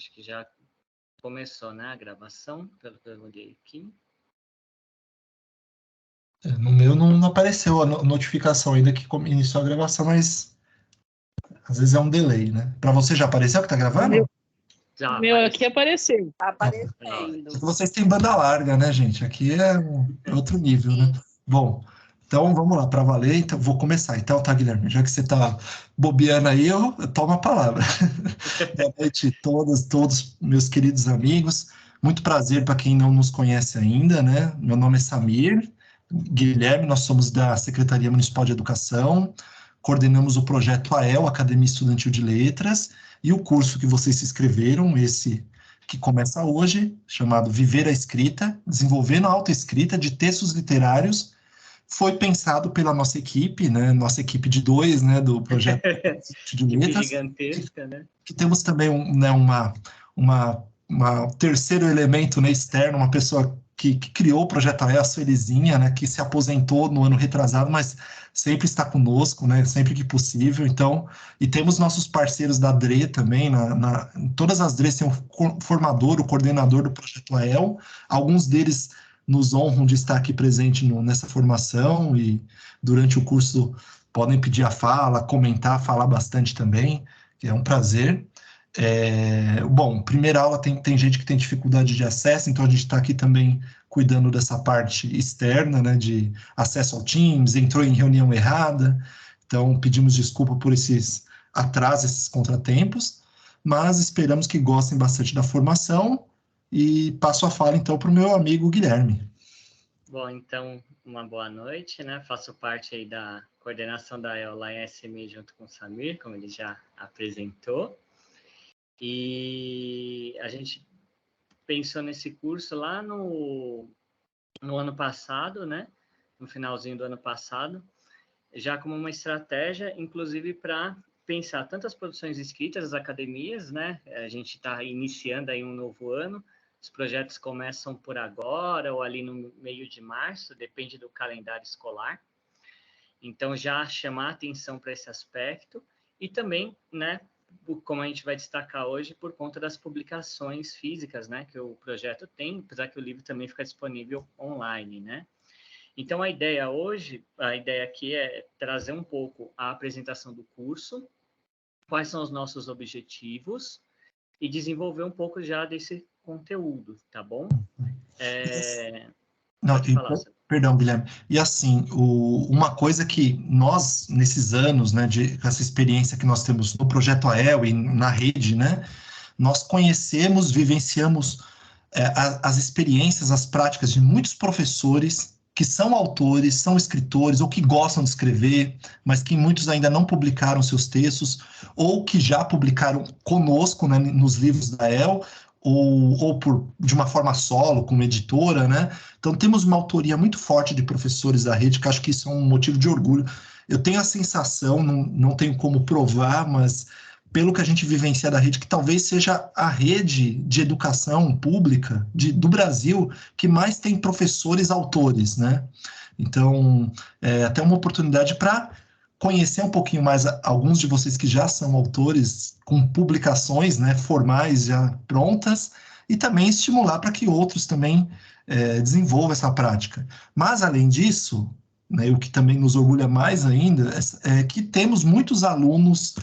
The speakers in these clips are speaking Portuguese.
Acho que já começou, né, a gravação, pelo que eu olhei aqui. No meu não apareceu a notificação ainda que iniciou a gravação, mas às vezes é um delay, né? Para você já apareceu que tá gravando? Já meu aqui apareceu. Tá aparecendo. Vocês têm banda larga, né, gente? Aqui é outro nível, né? Bom, então vamos lá, para valer. Então vou começar. Então, tá, Guilherme? Já que você tá bobeando aí, eu tomo a palavra. Boa noite a todos meus queridos amigos. Muito prazer para quem não nos conhece ainda, né? Meu nome é Samir Guilherme, nós somos da Secretaria Municipal de Educação, coordenamos o projeto AEL, Academia Estudantil de Letras, e o curso que vocês se inscreveram, esse que começa hoje, chamado Viver a Escrita, desenvolvendo a autoescrita de textos literários, foi pensado pela nossa equipe, né, nossa equipe de 2, né, do projeto de letras, gigantesca, né? Que temos também terceiro elemento, né, externo, uma pessoa que criou o projeto AEL, a Suelizinha, né, que se aposentou no ano retrasado, mas sempre está conosco, né, sempre que possível. Então, e temos nossos parceiros da DRE também, todas as DREs têm um formador, o coordenador do projeto AEL, alguns deles nos honram de estar aqui presente nessa formação e durante o curso podem pedir a fala, comentar, falar bastante também, que é um prazer. Bom, primeira aula tem gente que tem dificuldade de acesso, então a gente está aqui também cuidando dessa parte externa, né, de acesso ao Teams, entrou em reunião errada, então pedimos desculpa por esses atrasos, esses contratempos, mas esperamos que gostem bastante da formação e passo a fala então para o meu amigo Guilherme. Bom, então, uma boa noite, né? Faço parte aí da coordenação da AEL lá em SME junto com o Samir, como ele já apresentou. E a gente pensou nesse curso lá no ano passado, né? No finalzinho do ano passado, já como uma estratégia, inclusive para pensar tantas produções escritas das academias, né? A gente está iniciando aí um novo ano, os projetos começam por agora ou ali no meio de março, depende do calendário escolar. Então, já chamar atenção para esse aspecto e também, né, como a gente vai destacar hoje, por conta das publicações físicas, né, que o projeto tem, apesar que o livro também fica disponível online, né. Então, a ideia aqui é trazer um pouco a apresentação do curso, quais são os nossos objetivos e desenvolver um pouco já desse conteúdo, tá bom? Pode falar, Sam. Perdão, Guilherme. E assim, uma coisa que nós, nesses anos, né, essa experiência que nós temos no Projeto AEL e na rede, né, nós conhecemos, vivenciamos as experiências, as práticas de muitos professores que são autores, são escritores, ou que gostam de escrever, mas que muitos ainda não publicaram seus textos, ou que já publicaram conosco, né, nos livros da AEL, ou de uma forma solo, como editora, né? Então, temos uma autoria muito forte de professores da rede, que acho que isso é um motivo de orgulho. Eu tenho a sensação, não tenho como provar, mas pelo que a gente vivencia da rede, que talvez seja a rede de educação pública do Brasil que mais tem professores autores, né? Então, até uma oportunidade para conhecer um pouquinho mais alguns de vocês que já são autores com publicações, né, formais já prontas, e também estimular para que outros também desenvolvam essa prática. Mas, além disso, né, o que também nos orgulha mais ainda é que temos muitos alunos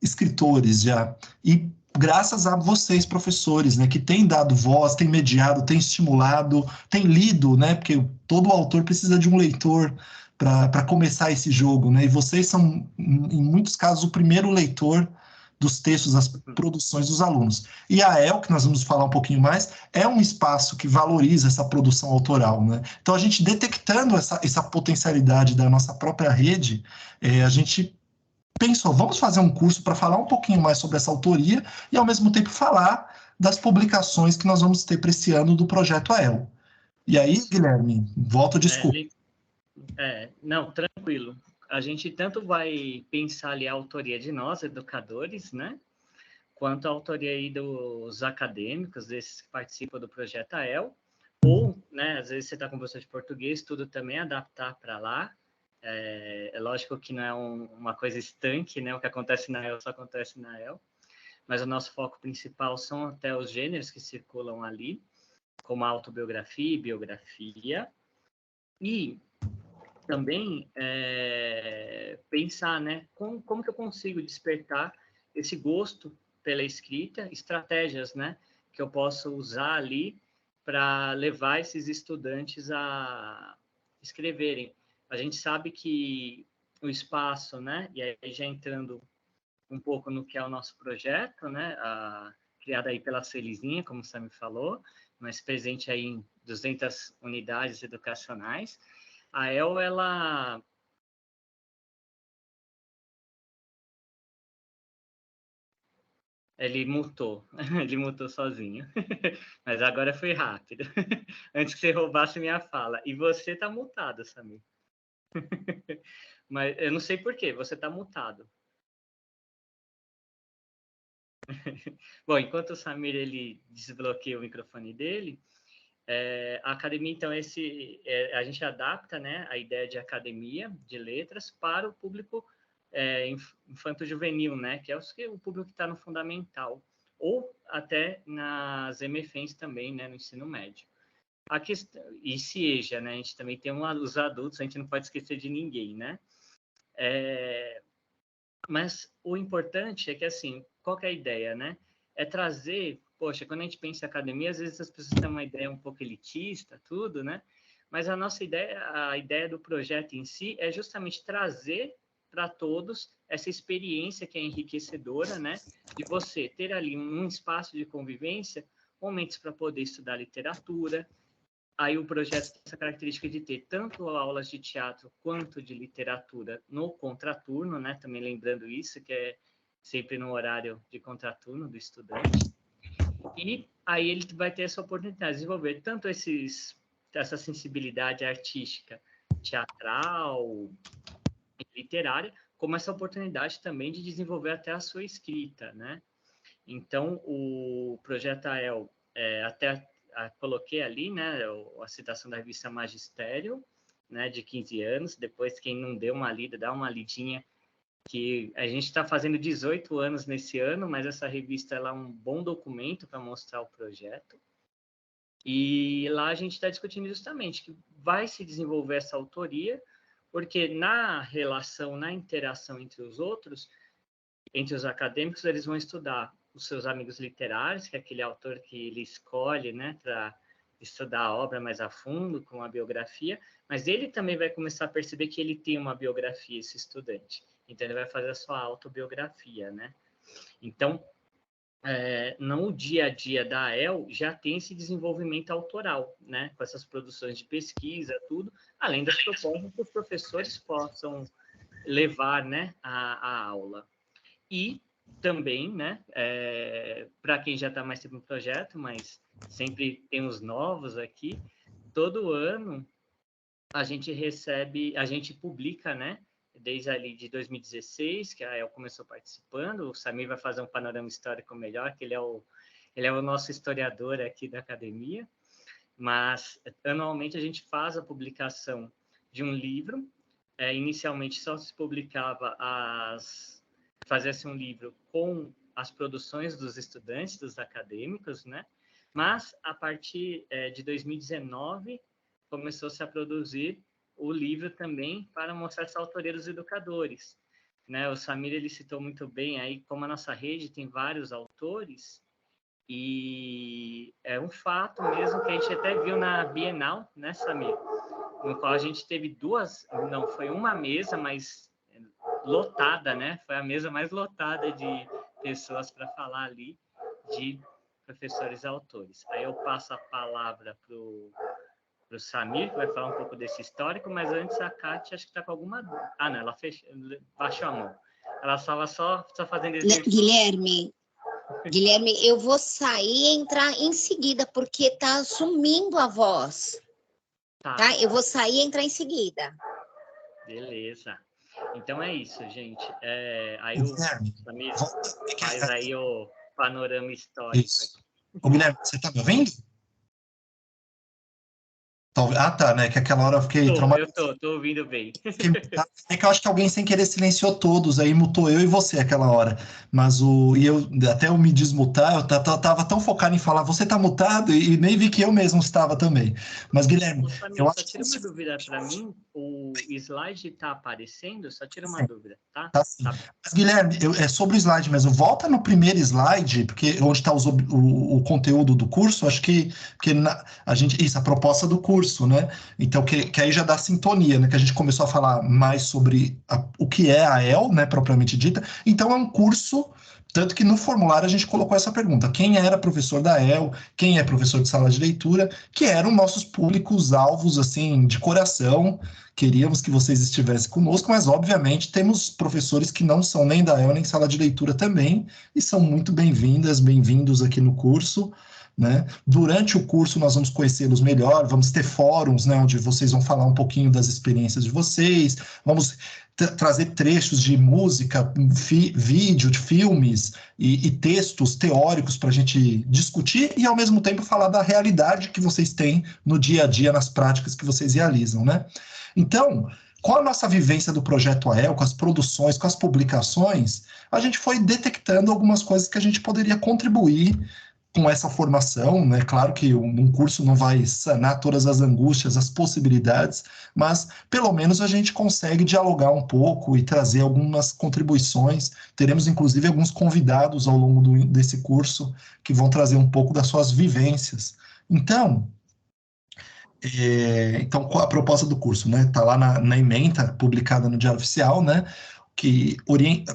escritores já, e graças a vocês, professores, né, que têm dado voz, têm mediado, têm estimulado, têm lido, né, porque todo autor precisa de um leitor para começar esse jogo, né, e vocês são, em muitos casos, o primeiro leitor dos textos, das produções dos alunos. E a AEL, que nós vamos falar um pouquinho mais, é um espaço que valoriza essa produção autoral, né? Então, a gente detectando essa potencialidade da nossa própria rede, a gente pensou, vamos fazer um curso para falar um pouquinho mais sobre essa autoria e, ao mesmo tempo, falar das publicações que nós vamos ter para esse ano do Projeto AEL. E aí, Guilherme, volta, desculpa. Não, tranquilo. A gente tanto vai pensar ali a autoria de nós, educadores, né? Quanto a autoria aí dos acadêmicos, desses que participam do Projeto AEL, ou, né, às vezes você está com professor de português, tudo também adaptar para lá. É lógico que não é uma coisa estanque, né? O que acontece na AEL só acontece na AEL. mas o nosso foco principal são até os gêneros que circulam ali, como autobiografia e biografia, e também pensar, né, como que eu consigo despertar esse gosto pela escrita, estratégias, né, que eu posso usar ali para levar esses estudantes a escreverem. A gente sabe que o espaço, né, e aí já entrando um pouco no que é o nosso projeto, né, criado aí pela Celizinha, como você me falou, mas presente aí em 200 unidades educacionais. A EL, ela... Ele mutou, ele mutou sozinho. Mas agora foi rápido. Antes que você roubasse minha fala. E você tá mutado, Samir. Mas eu não sei por quê, você tá mutado. Bom, enquanto o Samir ele desbloqueia o microfone dele, a academia, então, a gente adapta, né, a ideia de academia de letras para o público infanto-juvenil, né, que é o público que está no fundamental, ou até nas MFEs também, né, no ensino médio. A questão, e CIEJA, né, a gente também tem os adultos, a gente não pode esquecer de ninguém, né? Mas o importante é que, assim, qual que é a ideia, né? É trazer, poxa, quando a gente pensa em academia, às vezes as pessoas têm uma ideia um pouco elitista, tudo, né? Mas a nossa ideia, a ideia do projeto em si é justamente trazer para todos essa experiência que é enriquecedora, né? De você ter ali um espaço de convivência, momentos para poder estudar literatura. Aí o projeto tem essa característica de ter tanto aulas de teatro quanto de literatura no contraturno, né? Também lembrando isso, que é sempre no horário de contraturno do estudante. E aí ele vai ter essa oportunidade de desenvolver tanto essa sensibilidade artística, teatral, literária, como essa oportunidade também de desenvolver até a sua escrita, né? Então, o projeto AEL, até coloquei ali, né, a citação da revista Magistério, né, de 15 anos. Depois, quem não deu uma lida, dá uma lidinha, que a gente está fazendo 18 anos nesse ano, mas essa revista ela é um bom documento para mostrar o projeto. E lá a gente está discutindo justamente que vai se desenvolver essa autoria, porque na relação, na interação entre os outros, entre os acadêmicos, eles vão estudar os seus amigos literários, que é aquele autor que ele escolhe, né, para estudar a obra mais a fundo, com a biografia, mas ele também vai começar a perceber que ele tem uma biografia, esse estudante. Então, ele vai fazer a sua autobiografia, né? Então, no dia a dia da AEL, já tem esse desenvolvimento autoral, né? Com essas produções de pesquisa, tudo, além das propostas que os professores possam levar, né, a aula. E também, né, para quem já está mais tempo no projeto, mas sempre tem os novos aqui, todo ano a gente publica, né, desde ali de 2016, que a El começou participando, o Samir vai fazer um panorama histórico melhor, que ele é o nosso historiador aqui da academia, mas anualmente a gente faz a publicação de um livro, inicialmente só se publicava fazia-se um livro com as produções dos estudantes, dos acadêmicos, né? Mas, a partir de 2019, começou-se a produzir o livro também para mostrar essa autoria dos educadores. Né? O Samir, ele citou muito bem aí como a nossa rede tem vários autores, e é um fato mesmo que a gente até viu na Bienal, né, Samir? No qual a gente teve foi uma mesa, mas lotada, né? Foi a mesa mais lotada de pessoas para falar ali de professores autores. Aí eu passo a palavra para o Samir, que vai falar um pouco desse histórico, mas antes a Kátia acho que está com alguma... Ah, não, ela baixou a mão. Ela estava só fazendo exercício. Guilherme, eu vou sair e entrar em seguida, porque está sumindo a voz. Tá? Eu vou sair e entrar em seguida. Beleza. Então é isso, gente. Aí o Samir faz aí o panorama histórico. Isso. Ô, Guilherme, você está me ouvindo? Ah, tá, né? Que aquela hora eu fiquei traumatizado. Tô ouvindo bem. É que eu acho que alguém sem querer silenciou todos, aí mutou eu e você aquela hora. Mas até eu me desmutar, eu tava tão focado em falar, você tá mutado, e nem vi que eu mesmo estava também. Mas, Guilherme, Samir, eu só acho que tira uma dúvida para mim. O slide tá aparecendo? Só tira uma sim, dúvida, tá? tá sim. Tá bom. Mas, Guilherme, é sobre o slide mesmo. Volta no primeiro slide, porque onde está o conteúdo do curso, acho que isso, a proposta do curso, né? Então, que aí já dá sintonia, né? Que a gente começou a falar mais sobre o que é a EL, né, propriamente dita. Então, é um curso, tanto que no formulário a gente colocou essa pergunta: quem era professor da EL, quem é professor de sala de leitura, que eram nossos públicos-alvos, assim, de coração. Queríamos que vocês estivessem conosco, mas obviamente temos professores que não são nem da EL nem sala de leitura também, e são muito bem-vindas, bem-vindos aqui no curso, né? Durante o curso nós vamos conhecê-los melhor, vamos ter fóruns, né, onde vocês vão falar um pouquinho das experiências de vocês, vamos trazer trechos de música, vídeo, de filmes e textos teóricos para a gente discutir e ao mesmo tempo falar da realidade que vocês têm no dia a dia, nas práticas que vocês realizam, né? Então, com a nossa vivência do Projeto AEL, com as produções, com as publicações, a gente foi detectando algumas coisas que a gente poderia contribuir com essa formação, né? Claro que um curso não vai sanar todas as angústias, as possibilidades, mas pelo menos a gente consegue dialogar um pouco e trazer algumas contribuições. Teremos, inclusive, alguns convidados ao longo desse curso que vão trazer um pouco das suas vivências. Então, qual a proposta do curso, né? Está lá na ementa, publicada no Diário Oficial, né?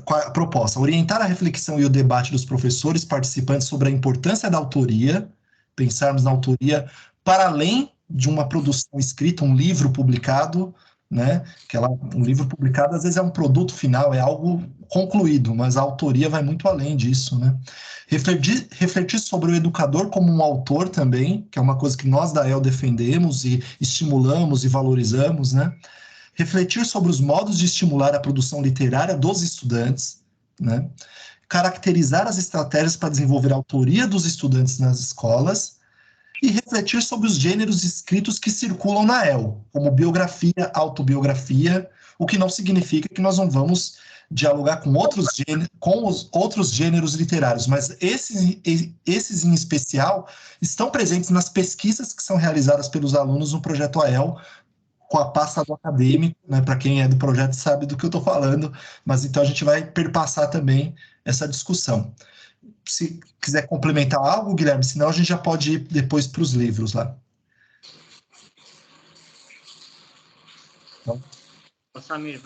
Qual a proposta? Orientar a reflexão e o debate dos professores participantes sobre a importância da autoria, pensarmos na autoria para além de uma produção escrita, um livro publicado, né? Um livro publicado, às vezes, é um produto final, é algo concluído, mas a autoria vai muito além disso, né? Refletir sobre o educador como um autor também, que é uma coisa que nós da EL defendemos e estimulamos e valorizamos, né? Refletir sobre os modos de estimular a produção literária dos estudantes, né? Caracterizar as estratégias para desenvolver a autoria dos estudantes nas escolas e refletir sobre os gêneros escritos que circulam na EL, como biografia, autobiografia, o que não significa que nós não vamos dialogar com os outros gêneros literários, mas esses em especial estão presentes nas pesquisas que são realizadas pelos alunos no projeto AEL, com a pasta do acadêmico, né? Para quem é do projeto sabe do que eu estou falando, mas então a gente vai perpassar também essa discussão. Se quiser complementar algo, Guilherme, senão a gente já pode ir depois para os livros lá. Então. O Samir,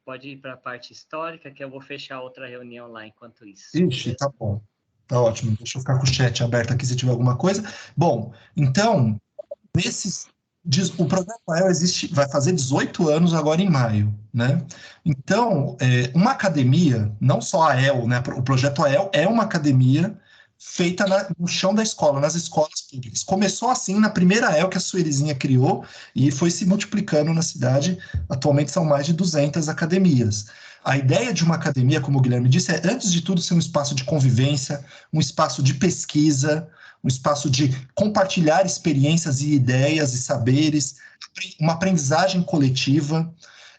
pode ir para a parte histórica, que eu vou fechar outra reunião lá enquanto isso. Ixi, tá bom. Tá ótimo. Deixa eu ficar com o chat aberto aqui se tiver alguma coisa. Bom, então, o projeto AEL vai fazer 18 anos agora em maio, né? Então, uma academia, não só a AEL, né? O projeto AEL é uma academia feita no chão da escola, nas escolas públicas. Começou assim na primeira AEL que a Suelizinha criou e foi se multiplicando na cidade. Atualmente são mais de 200 academias. A ideia de uma academia, como o Guilherme disse, é, antes de tudo, ser um espaço de convivência, um espaço de pesquisa, um espaço de compartilhar experiências e ideias e saberes, uma aprendizagem coletiva,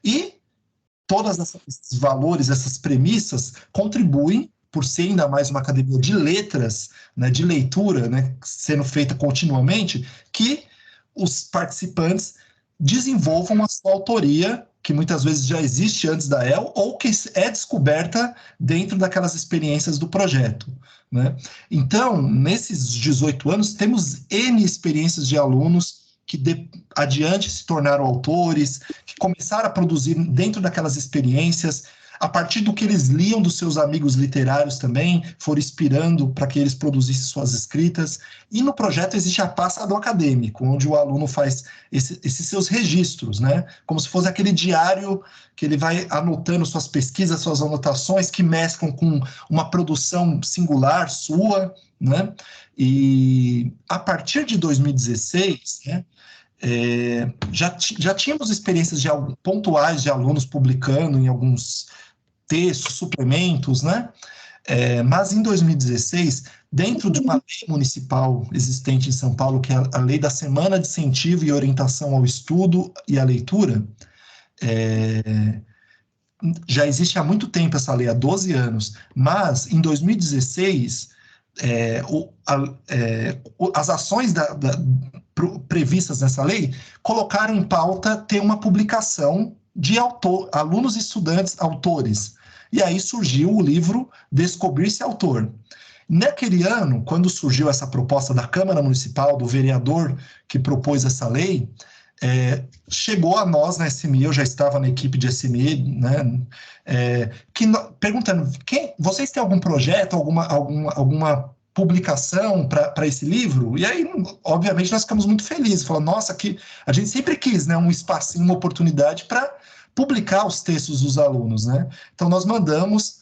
e todos esses valores, essas premissas contribuem, por ser ainda mais uma academia de letras, né, de leitura, né, sendo feita continuamente, que os participantes desenvolvam a sua autoria, que muitas vezes já existe antes da EL, ou que é descoberta dentro daquelas experiências do projeto, né? Então, nesses 18 anos, temos N experiências de alunos que adiante se tornaram autores, que começaram a produzir dentro daquelas experiências, a partir do que eles liam dos seus amigos literários também, foram inspirando para que eles produzissem suas escritas. E no projeto existe a pasta do acadêmico, onde o aluno faz esses seus registros, né? Como se fosse aquele diário que ele vai anotando suas pesquisas, suas anotações, que mesclam com uma produção singular sua, né? E a partir de 2016, né, já tínhamos experiências pontuais de alunos publicando em alguns textos, suplementos, né? Mas em 2016 dentro de uma lei municipal existente em São Paulo, que é a Lei da Semana de Incentivo e Orientação ao Estudo e à Leitura, já existe há muito tempo essa lei, há 12 anos, mas em 2016, as ações previstas nessa lei colocaram em pauta ter uma publicação de alunos e estudantes autores. E aí surgiu o livro Descobrir-se Autor. Naquele ano, quando surgiu essa proposta da Câmara Municipal, do vereador que propôs essa lei, chegou a nós na SME, eu já estava na equipe de SME, né, perguntando, vocês têm algum projeto, alguma publicação para esse livro? E aí, obviamente, nós ficamos muito felizes, falando, nossa, que a gente sempre quis, né, um espacinho, uma oportunidade para publicar os textos dos alunos, né? Então, nós mandamos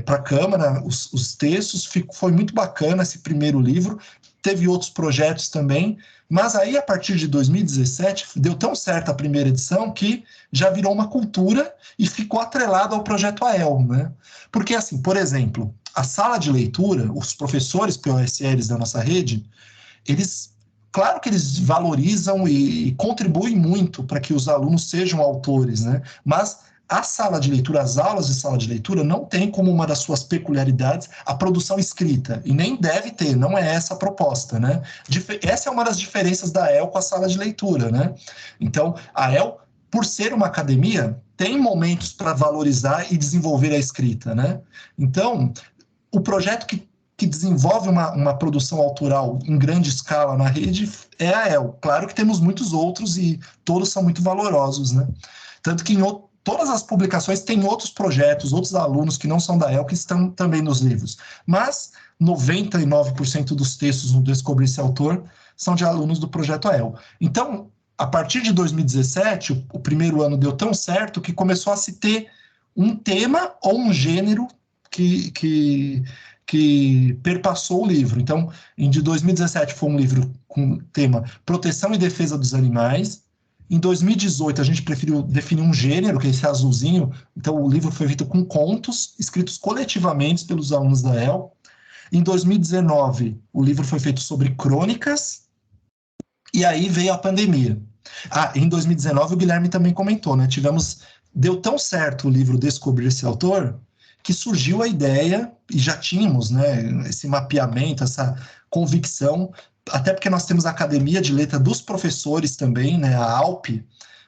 para a Câmara os textos, foi muito bacana esse primeiro livro, teve outros projetos também, mas aí, a partir de 2017, deu tão certo a primeira edição que já virou uma cultura e ficou atrelado ao projeto AEL, né? Porque, assim, por exemplo, a sala de leitura, os professores POSLs da nossa rede, claro que eles valorizam e contribuem muito para que os alunos sejam autores, né? Mas a sala de leitura, as aulas de sala de leitura, não tem como uma das suas peculiaridades a produção escrita, e nem deve ter, não é essa a proposta, né? Essa é uma das diferenças da AEL com a sala de leitura, né? Então, a AEL, por ser uma academia, tem momentos para valorizar e desenvolver a escrita, né? Então, o projeto que desenvolve uma produção autoral em grande escala na rede é a AEL. Claro que temos muitos outros e todos são muito valorosos, né? Tanto que todas as publicações têm outros projetos, outros alunos que não são da AEL que estão também nos livros. Mas 99% dos textos no Descobrir-se Autor são de alunos do projeto AEL. Então, a partir de 2017, o primeiro ano deu tão certo que começou a se ter um tema ou um gênero que perpassou o livro. Então, de 2017 foi um livro com o tema Proteção e Defesa dos Animais. Em 2018, a gente preferiu definir um gênero, que é esse azulzinho. Então, o livro foi feito com contos, escritos coletivamente pelos alunos da AEL. Em 2019, o livro foi feito sobre crônicas, e aí veio a pandemia. Em 2019, o Guilherme também comentou, né? Deu tão certo o livro Descobrir-se Autor, que surgiu a ideia, e já tínhamos, né, esse mapeamento, essa convicção, até porque nós temos a Academia de Letra dos Professores também, né, a ALP,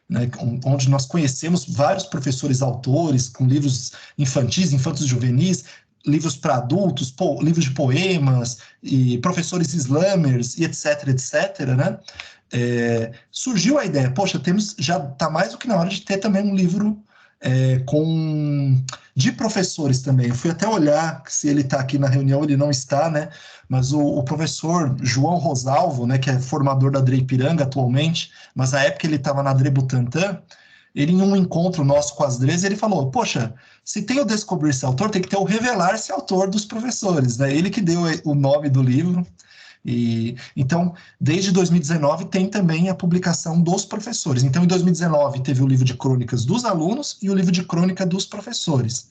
né, onde nós conhecemos vários professores autores, com livros infantis, infantos juvenis, livros para adultos, livros de poemas, e professores slamers, e etc, né? Surgiu a ideia, poxa, já está mais do que na hora de ter também um livro de professores também. Eu fui até olhar se ele está aqui na reunião, ele não está, né? Mas o professor João Rosalvo, né, que é formador da DRE Ipiranga atualmente, mas na época ele estava na DRE Butantã, ele em um encontro nosso com as DREs, ele falou, poxa, se tem o Descobrir-se Autor, tem que ter o Revelar-se Autor dos professores, né? Ele que deu o nome do livro. Então, desde 2019 tem também a publicação dos professores. Então, em 2019 teve o livro de crônicas dos alunos e o livro de crônica dos professores.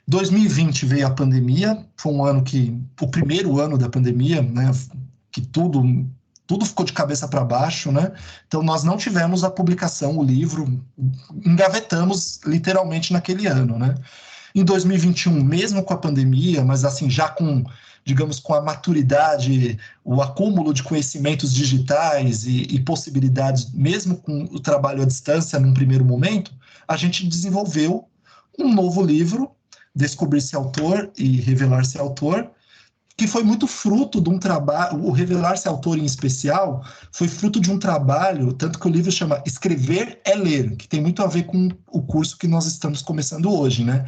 2020 veio a pandemia, foi o primeiro ano da pandemia, né, que tudo ficou de cabeça para baixo, né? Então, nós não tivemos a publicação, o livro, engavetamos literalmente naquele ano, né? Em 2021, mesmo com a pandemia, mas assim, já com a maturidade, o acúmulo de conhecimentos digitais e possibilidades, mesmo com o trabalho à distância num primeiro momento, a gente desenvolveu um novo livro, Descobrir-se Autor e Revelar-se Autor, que foi muito fruto de um trabalho, o Revelar-se Autor em especial, foi fruto de um trabalho, tanto que o livro chama Escrever é Ler, que tem muito a ver com o curso que nós estamos começando hoje, né?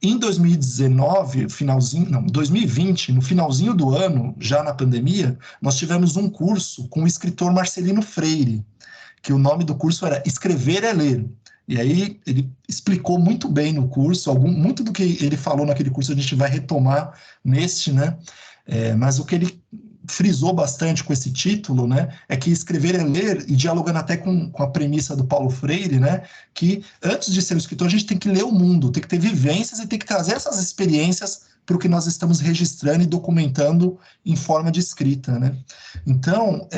Em 2020, no finalzinho do ano, já na pandemia, nós tivemos um curso com o escritor Marcelino Freire, que o nome do curso era Escrever é Ler. E aí ele explicou muito bem no curso, muito do que ele falou naquele curso a gente vai retomar neste, né? Mas o que ele frisou bastante com esse título, né, é que escrever é ler, e dialogando até com a premissa do Paulo Freire, né, que antes de ser um escritor a gente tem que ler o mundo, tem que ter vivências e tem que trazer essas experiências para o que nós estamos registrando e documentando em forma de escrita, né? Então,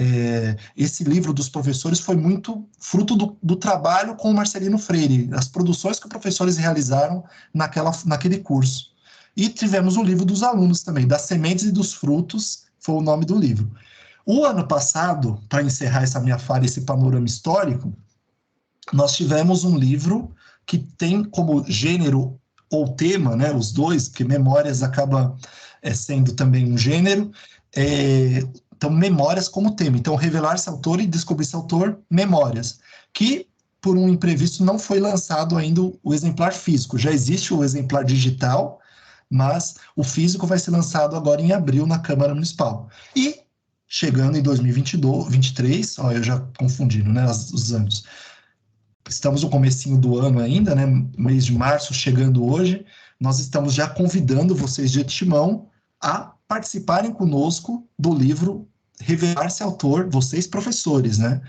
esse livro dos professores foi muito fruto do trabalho com o Marcelino Freire, as produções que os professores realizaram naquele curso. E tivemos o livro dos alunos também, Das Sementes e dos Frutos, foi o nome do livro. O ano passado, para encerrar essa minha fala, esse panorama histórico, nós tivemos um livro que tem como gênero ou tema, né, os dois, porque Memórias acaba sendo também um gênero, então Memórias como tema. Então, Revelar-se Autor e Descobrir-se Autor, Memórias, que por um imprevisto não foi lançado ainda o exemplar físico. Já existe o exemplar digital, mas o físico vai ser lançado agora em abril na Câmara Municipal. E chegando em 2022, 2023, ó, eu já confundindo, né, os anos. Estamos no comecinho do ano ainda, né, mês de março chegando hoje, nós estamos já convidando vocês de antemão a participarem conosco do livro Revelar-se Autor, vocês professores, né?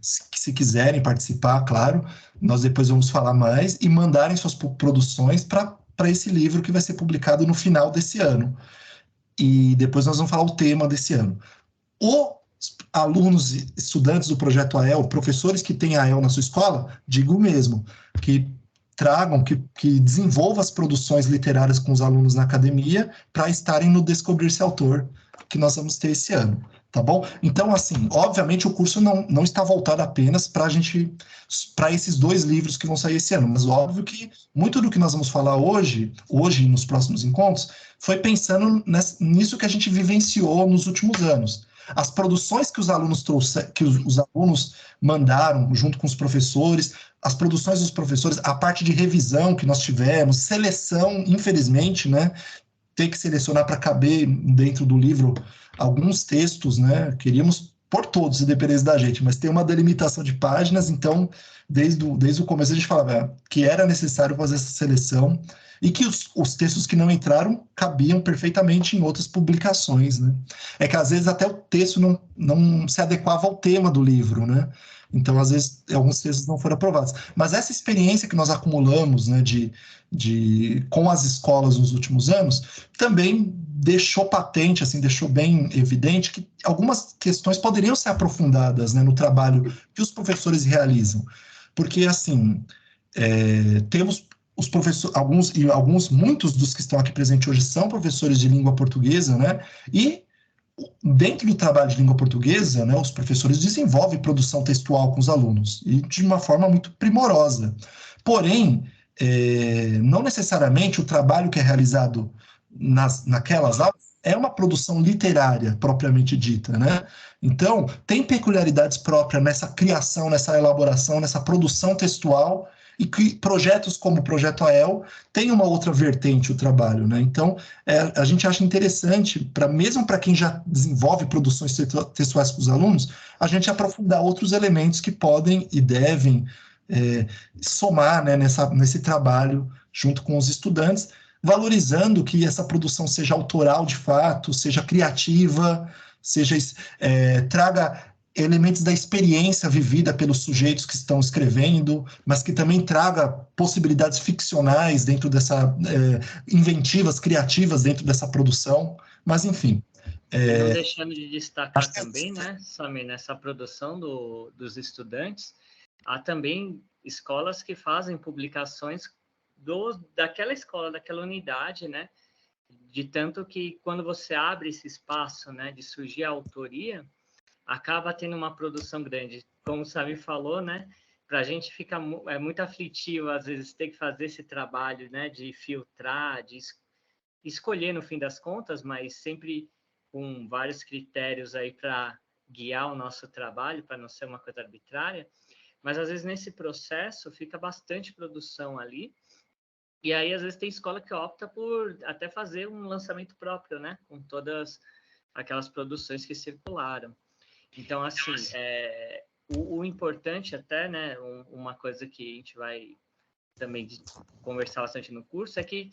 Se quiserem participar, claro, nós depois vamos falar mais e mandarem suas produções para esse livro que vai ser publicado no final desse ano. E depois nós vamos falar o tema desse ano. Os alunos e estudantes do Projeto AEL, professores que têm AEL na sua escola, digo mesmo, que tragam, que desenvolvam as produções literárias com os alunos na academia para estarem no Descobrir-se Autor, que nós vamos ter esse ano, tá bom? Então, assim, obviamente o curso não está voltado apenas para esses 2 livros que vão sair esse ano, mas óbvio que muito do que nós vamos falar hoje e nos próximos encontros, foi pensando nisso que a gente vivenciou nos últimos anos. As produções que os alunos trouxeram, que os alunos mandaram junto com os professores, as produções dos professores, a parte de revisão que nós tivemos, seleção, infelizmente, né, ter que selecionar para caber dentro do livro alguns textos, né, queríamos por todos, se dependesse da gente, mas tem uma delimitação de páginas, então, desde o começo a gente falava que era necessário fazer essa seleção e que os textos que não entraram cabiam perfeitamente em outras publicações, né? É que às vezes até o texto não se adequava ao tema do livro, né? Então, às vezes, alguns textos não foram aprovados. Mas essa experiência que nós acumulamos, né, com as escolas nos últimos anos, também deixou patente, assim, deixou bem evidente que algumas questões poderiam ser aprofundadas, né, no trabalho que os professores realizam. Porque, assim, temos os professores, muitos dos que estão aqui presentes hoje são professores de língua portuguesa, né? E dentro do trabalho de língua portuguesa, né, os professores desenvolvem produção textual com os alunos, e de uma forma muito primorosa. Porém, não necessariamente o trabalho que é realizado naquelas aulas é uma produção literária, propriamente dita, né? Então, tem peculiaridades próprias nessa criação, nessa elaboração, nessa produção textual, e que projetos como o Projeto AEL tem uma outra vertente o trabalho, né? Então, a gente acha interessante, mesmo para quem já desenvolve produções textuais com os alunos, a gente aprofundar outros elementos que podem e devem somar, né, nesse trabalho junto com os estudantes, valorizando que essa produção seja autoral de fato, seja criativa, traga elementos da experiência vivida pelos sujeitos que estão escrevendo, mas que também traga possibilidades ficcionais dentro inventivas, criativas dentro dessa produção, mas enfim. Não deixando de destacar também, né, Samir, nessa produção dos estudantes, há também escolas que fazem publicações daquela escola, daquela unidade, né, de tanto que quando você abre esse espaço, né, de surgir a autoria, acaba tendo uma produção grande. Como o Samir falou, né, para a gente fica muito aflitivo, às vezes, ter que fazer esse trabalho, né, de filtrar, de escolher no fim das contas, mas sempre com vários critérios aí para guiar o nosso trabalho, para não ser uma coisa arbitrária. Mas, às vezes, nesse processo, fica bastante produção ali. E aí, às vezes, tem escola que opta por até fazer um lançamento próprio, né? Com todas aquelas produções que circularam. Então, assim, o importante até, né? Uma coisa que a gente vai também conversar bastante no curso é que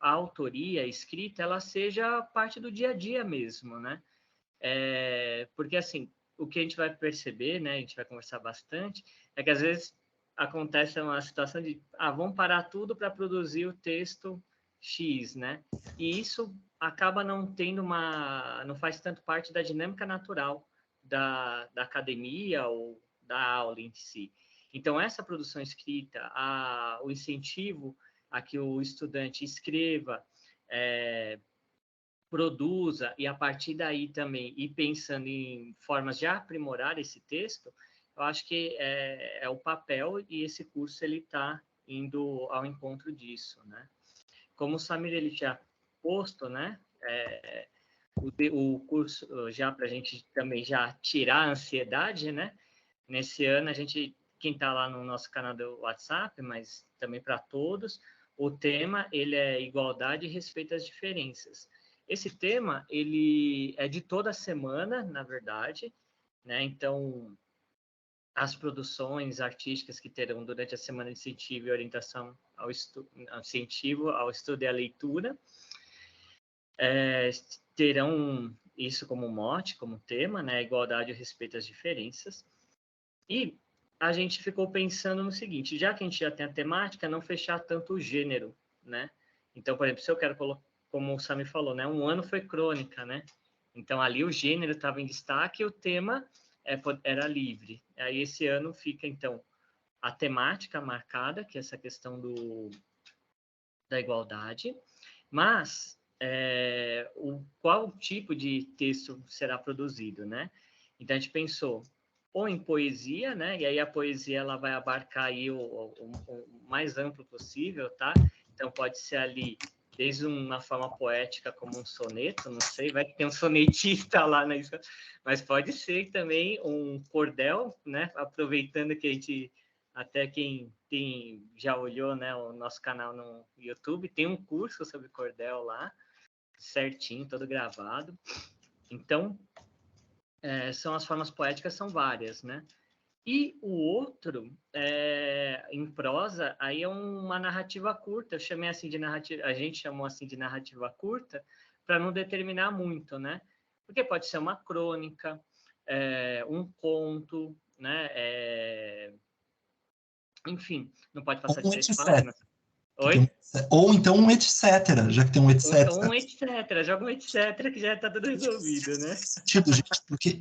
a autoria, a escrita, ela seja parte do dia a dia mesmo, né? Porque, assim, o que a gente vai perceber, né, a gente vai conversar bastante, é que, às vezes, acontece uma situação de, vamos parar tudo para produzir o texto X, né? E isso acaba não não faz tanto parte da dinâmica natural da academia ou da aula em si. Então, essa produção escrita, o incentivo a que o estudante escreva, produza, e a partir daí também ir pensando em formas de aprimorar esse texto, eu acho que é o papel, e esse curso ele está indo ao encontro disso, né? Como o Samir ele tinha posto, né? O curso, já para a gente também já tirar a ansiedade, né? Nesse ano, quem está lá no nosso canal do WhatsApp, mas também para todos, o tema ele é igualdade e respeito às diferenças. Esse tema ele é de toda semana, na verdade, né? Então, as produções artísticas que terão durante a semana de incentivo e orientação ao incentivo ao estudo e à leitura, terão isso como mote, como tema, né? Igualdade e respeito às diferenças. E a gente ficou pensando no seguinte, já que a gente já tem a temática, não fechar tanto o gênero, né? Então, por exemplo, se eu quero colocar, como o Sami falou, né? Um ano foi crônica, né? Então, ali o gênero estava em destaque e o tema era livre. Aí, esse ano fica, então, a temática marcada, que é essa questão da igualdade, mas qual tipo de texto será produzido, né? Então, a gente pensou ou em poesia, né? E aí a poesia ela vai abarcar aí o mais amplo possível, tá? Então, pode ser ali desde uma forma poética como um soneto, não sei, vai que tem um sonetista lá na escola, mas pode ser também um cordel, né? Aproveitando que a gente, até quem já olhou, né, o nosso canal no YouTube, tem um curso sobre cordel lá, certinho, todo gravado. Então, são as formas poéticas, são várias, né? E o outro, em prosa, aí é uma narrativa curta. Eu chamei assim de narrativa, a gente chamou assim de narrativa curta, para não determinar muito, né? Porque pode ser uma crônica, um conto, né? Enfim, não pode passar de 3 páginas. Oi? Ou então um etc, já que tem um etc. Um etc, joga um etc que já está tudo resolvido, né? Sentido, gente, porque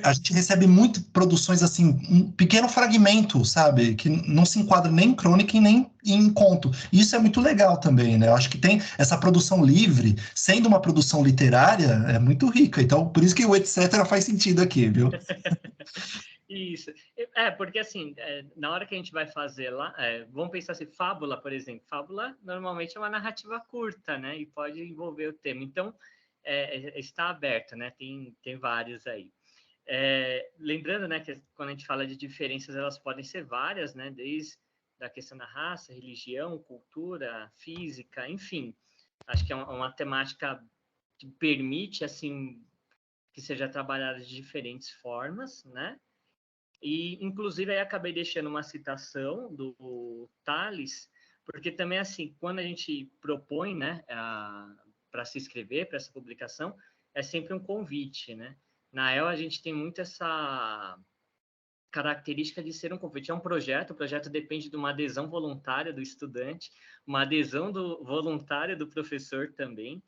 a gente recebe muito produções assim, um pequeno fragmento, sabe, que não se enquadra nem em crônica e nem em conto. E isso é muito legal também, né? Eu acho que tem essa produção livre, sendo uma produção literária, é muito rica. Então, por isso que o etc faz sentido aqui, viu? Isso. Porque assim, na hora que a gente vai fazer lá, vamos pensar assim, fábula, por exemplo. Fábula normalmente é uma narrativa curta, né? E pode envolver o tema. Então, está aberto, né? Tem vários aí. Lembrando, né, que quando a gente fala de diferenças, elas podem ser várias, né? Desde a questão da raça, religião, cultura, física, enfim. Acho que é uma temática que permite, assim, que seja trabalhada de diferentes formas, né? E, inclusive, aí acabei deixando uma citação do Tales, porque também, assim, quando a gente propõe, né, para se inscrever para essa publicação, é sempre um convite, né? Na EL, a gente tem muito essa característica de ser um convite. É um projeto, o projeto depende de uma adesão voluntária do estudante, uma adesão voluntária do professor também.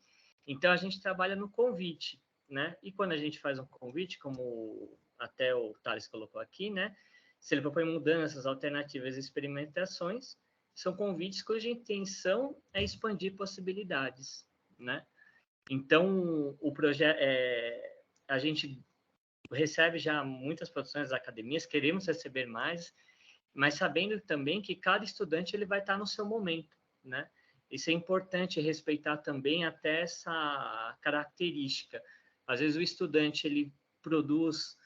Então, a gente trabalha no convite, né? E quando a gente faz um convite, como até o Thales colocou aqui, né? Se ele propõe mudanças, alternativas e experimentações, são convites cuja intenção é expandir possibilidades, né? Então, o projeto, a gente recebe já muitas produções das academias, queremos receber mais, mas sabendo também que cada estudante ele vai estar no seu momento, né? Isso é importante, respeitar também até essa característica. Às vezes o estudante ele produz,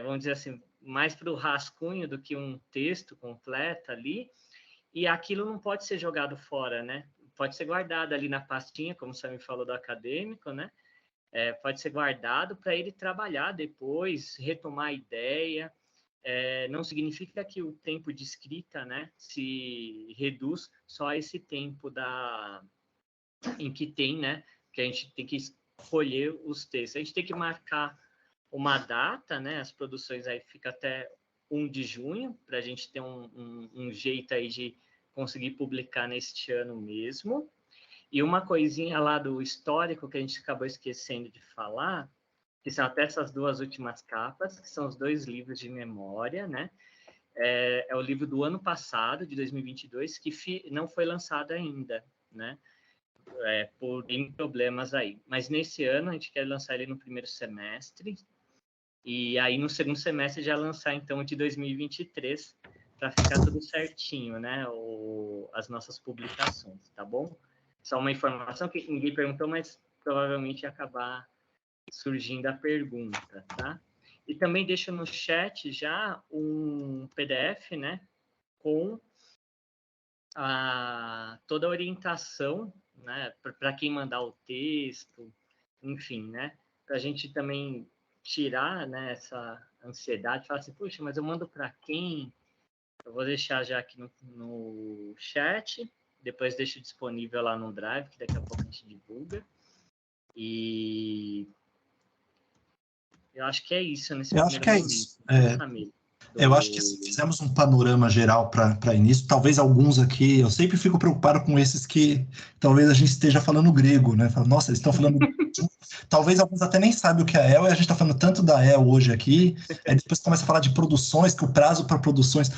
vamos dizer assim, mais para o rascunho do que um texto completo ali, e aquilo não pode ser jogado fora, né? Pode ser guardado ali na pastinha, como você me falou do acadêmico, né? Pode ser guardado para ele trabalhar depois, retomar a ideia. Não significa que o tempo de escrita, né, se reduz só a esse tempo em que tem, né, que a gente tem que escolher os textos. A gente tem que marcar uma data, né, as produções aí fica até 1 de junho, para a gente ter um jeito aí de conseguir publicar neste ano mesmo. E uma coisinha lá do histórico que a gente acabou esquecendo de falar, que são até essas 2 últimas capas, que são os 2 livros de memória, né? É o livro do ano passado, de 2022, que não foi lançado ainda, né? Por N problemas aí. Mas nesse ano a gente quer lançar ele no primeiro semestre, e aí no segundo semestre já lançar então o de 2023, para ficar tudo certinho, né? As nossas publicações, tá bom? Só uma informação que ninguém perguntou, mas provavelmente ia acabar surgindo a pergunta, tá? E também deixo no chat já um PDF, né? Com toda a orientação, né? Para quem mandar o texto, enfim, né? Para a gente também tirar, né, essa ansiedade, falar assim, puxa, mas eu mando para quem? Eu vou deixar já aqui no chat, depois deixo disponível lá no Drive, que daqui a pouco a gente divulga. E eu acho que é isso nesse Eu acho que é momento, isso. Samir, Eu acho que fizemos um panorama geral para início. Talvez alguns aqui, eu sempre fico preocupado com esses que talvez a gente esteja falando grego, né? Fala, nossa, eles estão falando. Talvez alguns até nem sabem o que é a EL, e a gente está falando tanto da EL hoje aqui, aí depois começa a falar de produções, que o prazo para produções.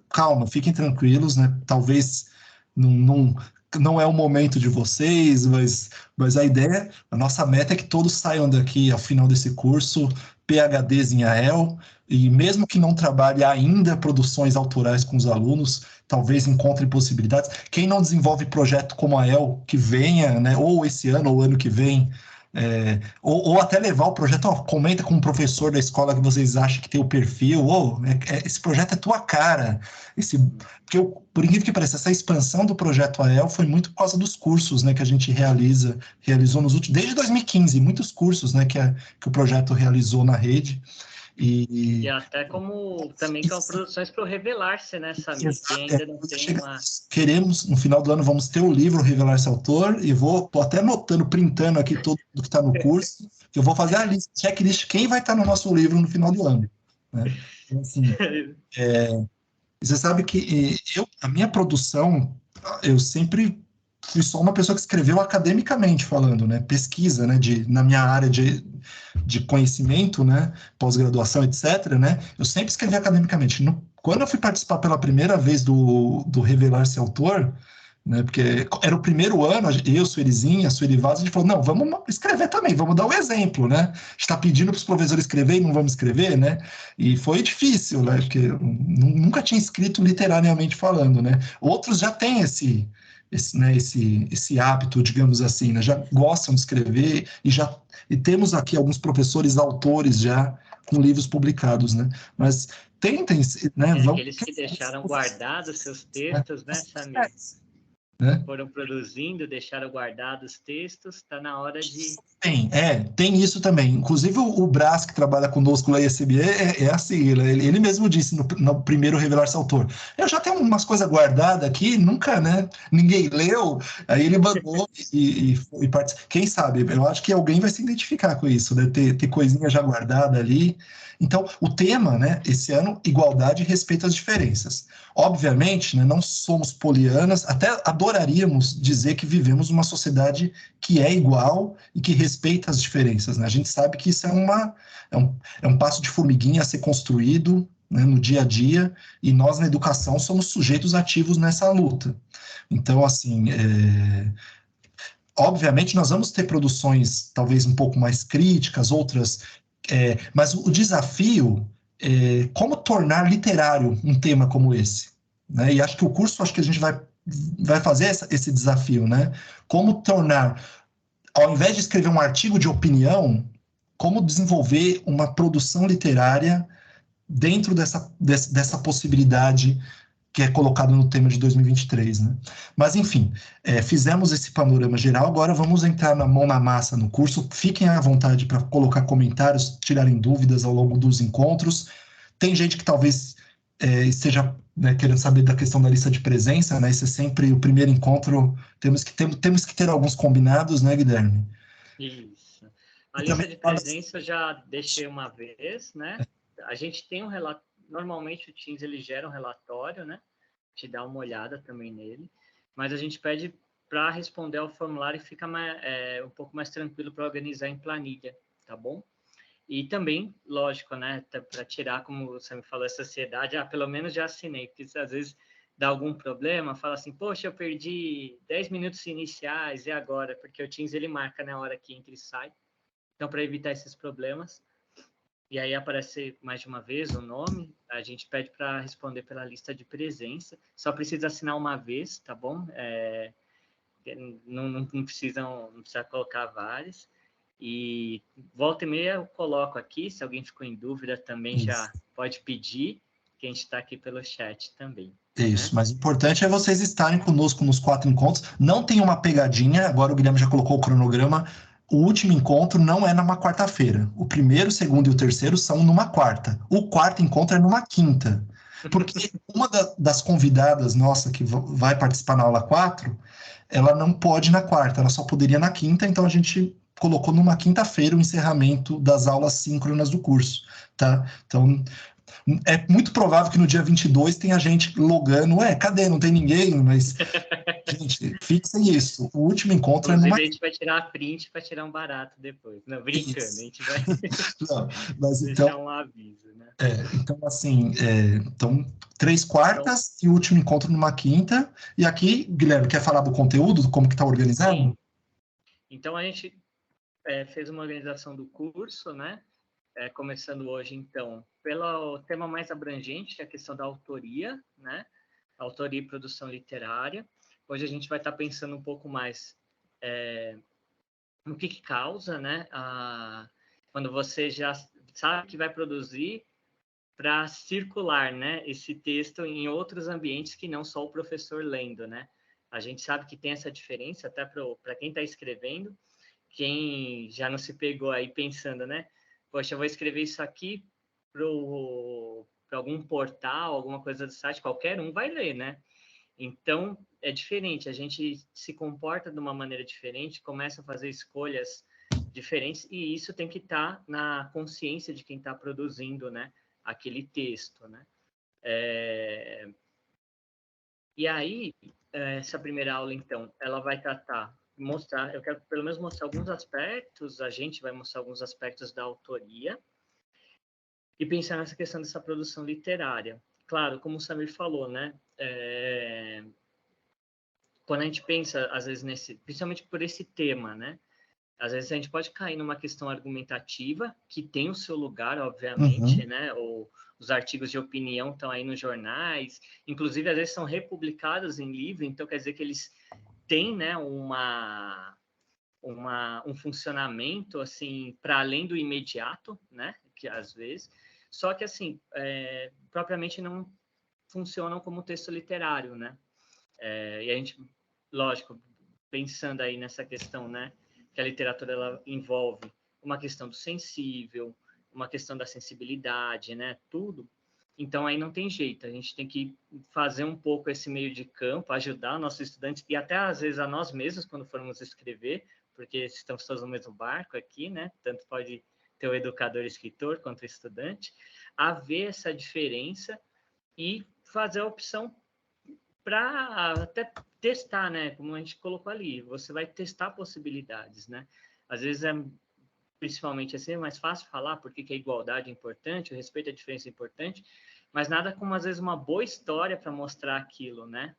Calma, fiquem tranquilos, né? Talvez não é o momento de vocês, mas a ideia, a nossa meta é que todos saiam daqui ao final desse curso PhDs em AEL, e mesmo que não trabalhe ainda produções autorais com os alunos, talvez encontre possibilidades. Quem não desenvolve projeto como a AEL, que venha, né, ou esse ano ou ano que vem, ou até levar o projeto, comenta com um professor da escola que vocês acham que tem o perfil, esse projeto é tua cara. Porque, por incrível que pareça, essa expansão do projeto AEL foi muito por causa dos cursos, né, que a gente realizou desde 2015, muitos cursos, né, que o projeto realizou na rede. E até também com produções para o Revelar-se, né, Samir? Que ainda não tem uma... Queremos, no final do ano, vamos ter o livro Revelar-se Autor, e tô até anotando, printando aqui tudo que está no curso, que eu vou fazer a lista, checklist, quem vai estar no nosso livro no final do ano. Né? Então, assim, você sabe que a minha produção, eu sempre fui só uma pessoa que escreveu academicamente falando, né? Pesquisa, né? Na minha área de conhecimento, né? Pós-graduação, etc., né? Eu sempre escrevi academicamente. Quando eu fui participar pela primeira vez do Revelar-se Autor, né? Porque era o primeiro ano, eu, Suelizinha, Sueli Vaz, a gente falou, não, vamos escrever também, vamos dar o exemplo, né? A gente está pedindo para os professores escrever e não vamos escrever, né? E foi difícil, né? Porque eu nunca tinha escrito literariamente falando, né? Outros já têm esse hábito, digamos assim, né? Já gostam de escrever e temos aqui alguns professores autores já com livros publicados, né? Mas tentem, né? Aqueles que deixaram guardados seus textos, né, Samir? Né? Foram produzindo, deixaram guardados os textos, está na hora de... Tem isso também. Inclusive o Brás, que trabalha conosco lá em ISBE, é assim, ele mesmo disse no primeiro Revelar-se Autor, eu já tenho umas coisas guardadas aqui, nunca, né, ninguém leu, aí ele mandou e participou. Quem sabe, eu acho que alguém vai se identificar com isso, né, ter coisinha já guardada ali. Então, o tema, né, esse ano, igualdade e respeito às diferenças. Obviamente, né, não somos polianas, até adoraríamos dizer que vivemos uma sociedade que é igual e que respeita as diferenças, né? A gente sabe que isso é um passo de formiguinha a ser construído, né, no dia a dia, e nós, na educação, somos sujeitos ativos nessa luta. Então, assim, obviamente, nós vamos ter produções talvez um pouco mais críticas, outras... mas o desafio é como tornar literário um tema como esse, né? E acho que o curso, acho que a gente vai fazer esse desafio, né? Como tornar, ao invés de escrever um artigo de opinião, como desenvolver uma produção literária dentro dessa possibilidade que é colocado no tema de 2023, né? Mas, enfim, fizemos esse panorama geral, agora vamos entrar na mão na massa no curso. Fiquem à vontade para colocar comentários, tirarem dúvidas ao longo dos encontros. Tem gente que talvez esteja, né, querendo saber da questão da lista de presença, né? Esse é sempre o primeiro encontro, temos que ter alguns combinados, né, Guilherme? Isso. A lista de presença eu já deixei uma vez, né? A gente tem Normalmente o Teams ele gera um relatório, né? Te dá uma olhada também nele, mas a gente pede para responder ao formulário e fica um pouco mais tranquilo para organizar em planilha, tá bom? E também, lógico, né, para tirar, como você me falou, essa ansiedade, pelo menos já assinei, porque às vezes dá algum problema, fala assim, poxa, eu perdi 10 minutos iniciais, e agora? Porque o Teams, ele marca na hora que entra e sai. Então, para evitar esses problemas, e aí aparece mais de uma vez o nome, a gente pede para responder pela lista de presença, só precisa assinar uma vez, tá bom? Não precisa colocar várias. E volta e meia eu coloco aqui, se alguém ficou em dúvida também já pode pedir, que a gente está aqui pelo chat também. Isso, né? mas o importante é vocês estarem conosco nos 4 encontros. Não tem uma pegadinha, agora o Guilherme já colocou o cronograma. O último encontro não é numa quarta-feira. O primeiro, o segundo e o terceiro são numa quarta. O quarto encontro é numa quinta. Porque uma das convidadas nossa que vai participar na aula 4, ela não pode na quarta, ela só poderia na quinta, então a gente colocou numa quinta-feira o encerramento das aulas síncronas do curso, tá? Então, é muito provável que no dia 22 tenha gente logando, cadê? Não tem ninguém, mas, gente, fixem isso. O último encontro Inclusive, é numa... a gente vai tirar a print para tirar um barato depois. Não, brincando, Isso. a gente vai Não, mas deixar então, um aviso, né? então assim, então, 3 quartas e o último encontro numa quinta. E aqui, Guilherme, quer falar do conteúdo, como que está organizado? Sim. Então, a gente fez uma organização do curso, né? Começando hoje, então, pelo tema mais abrangente, que é a questão da autoria, né? Autoria e produção literária. Hoje a gente vai estar pensando um pouco mais no que causa, né? Quando você já sabe que vai produzir para circular, né? Esse texto em outros ambientes que não só o professor lendo, né? A gente sabe que tem essa diferença até para quem está escrevendo, quem já não se pegou aí pensando, né? Poxa, eu vou escrever isso aqui para algum portal, alguma coisa do site, qualquer um vai ler, né? Então, é diferente, a gente se comporta de uma maneira diferente, começa a fazer escolhas diferentes, e isso tem que estar na consciência de quem está produzindo, né, aquele texto, né? E aí, essa primeira aula, então, ela vai tratar, eu quero pelo menos mostrar alguns aspectos, a gente vai mostrar alguns aspectos da autoria, e pensar nessa questão dessa produção literária. Claro, como o Samir falou, né, quando a gente pensa, às vezes, principalmente por esse tema, né? Às vezes a gente pode cair numa questão argumentativa, que tem o seu lugar, obviamente, né? Ou os artigos de opinião estão aí nos jornais, inclusive, às vezes, são republicados em livro, então quer dizer que eles têm, né, um funcionamento, assim, para além do imediato, né? Que às vezes... Só que, assim, propriamente não funcionam como texto literário, né? E a gente, lógico, pensando aí nessa questão, né, que a literatura ela envolve uma questão do sensível, uma questão da sensibilidade, né, tudo. Então aí não tem jeito, a gente tem que fazer um pouco esse meio de campo, ajudar nossos estudantes e até às vezes a nós mesmos quando formos escrever, porque estamos todos no mesmo barco aqui, né? Tanto pode ter o educador e escritor quanto o estudante, a ver essa diferença e fazer a opção para até testar, né? Como a gente colocou ali, você vai testar possibilidades, né? Às vezes principalmente assim, é mais fácil falar porque que a igualdade é importante, o respeito à diferença é importante, mas nada como, às vezes, uma boa história para mostrar aquilo, né?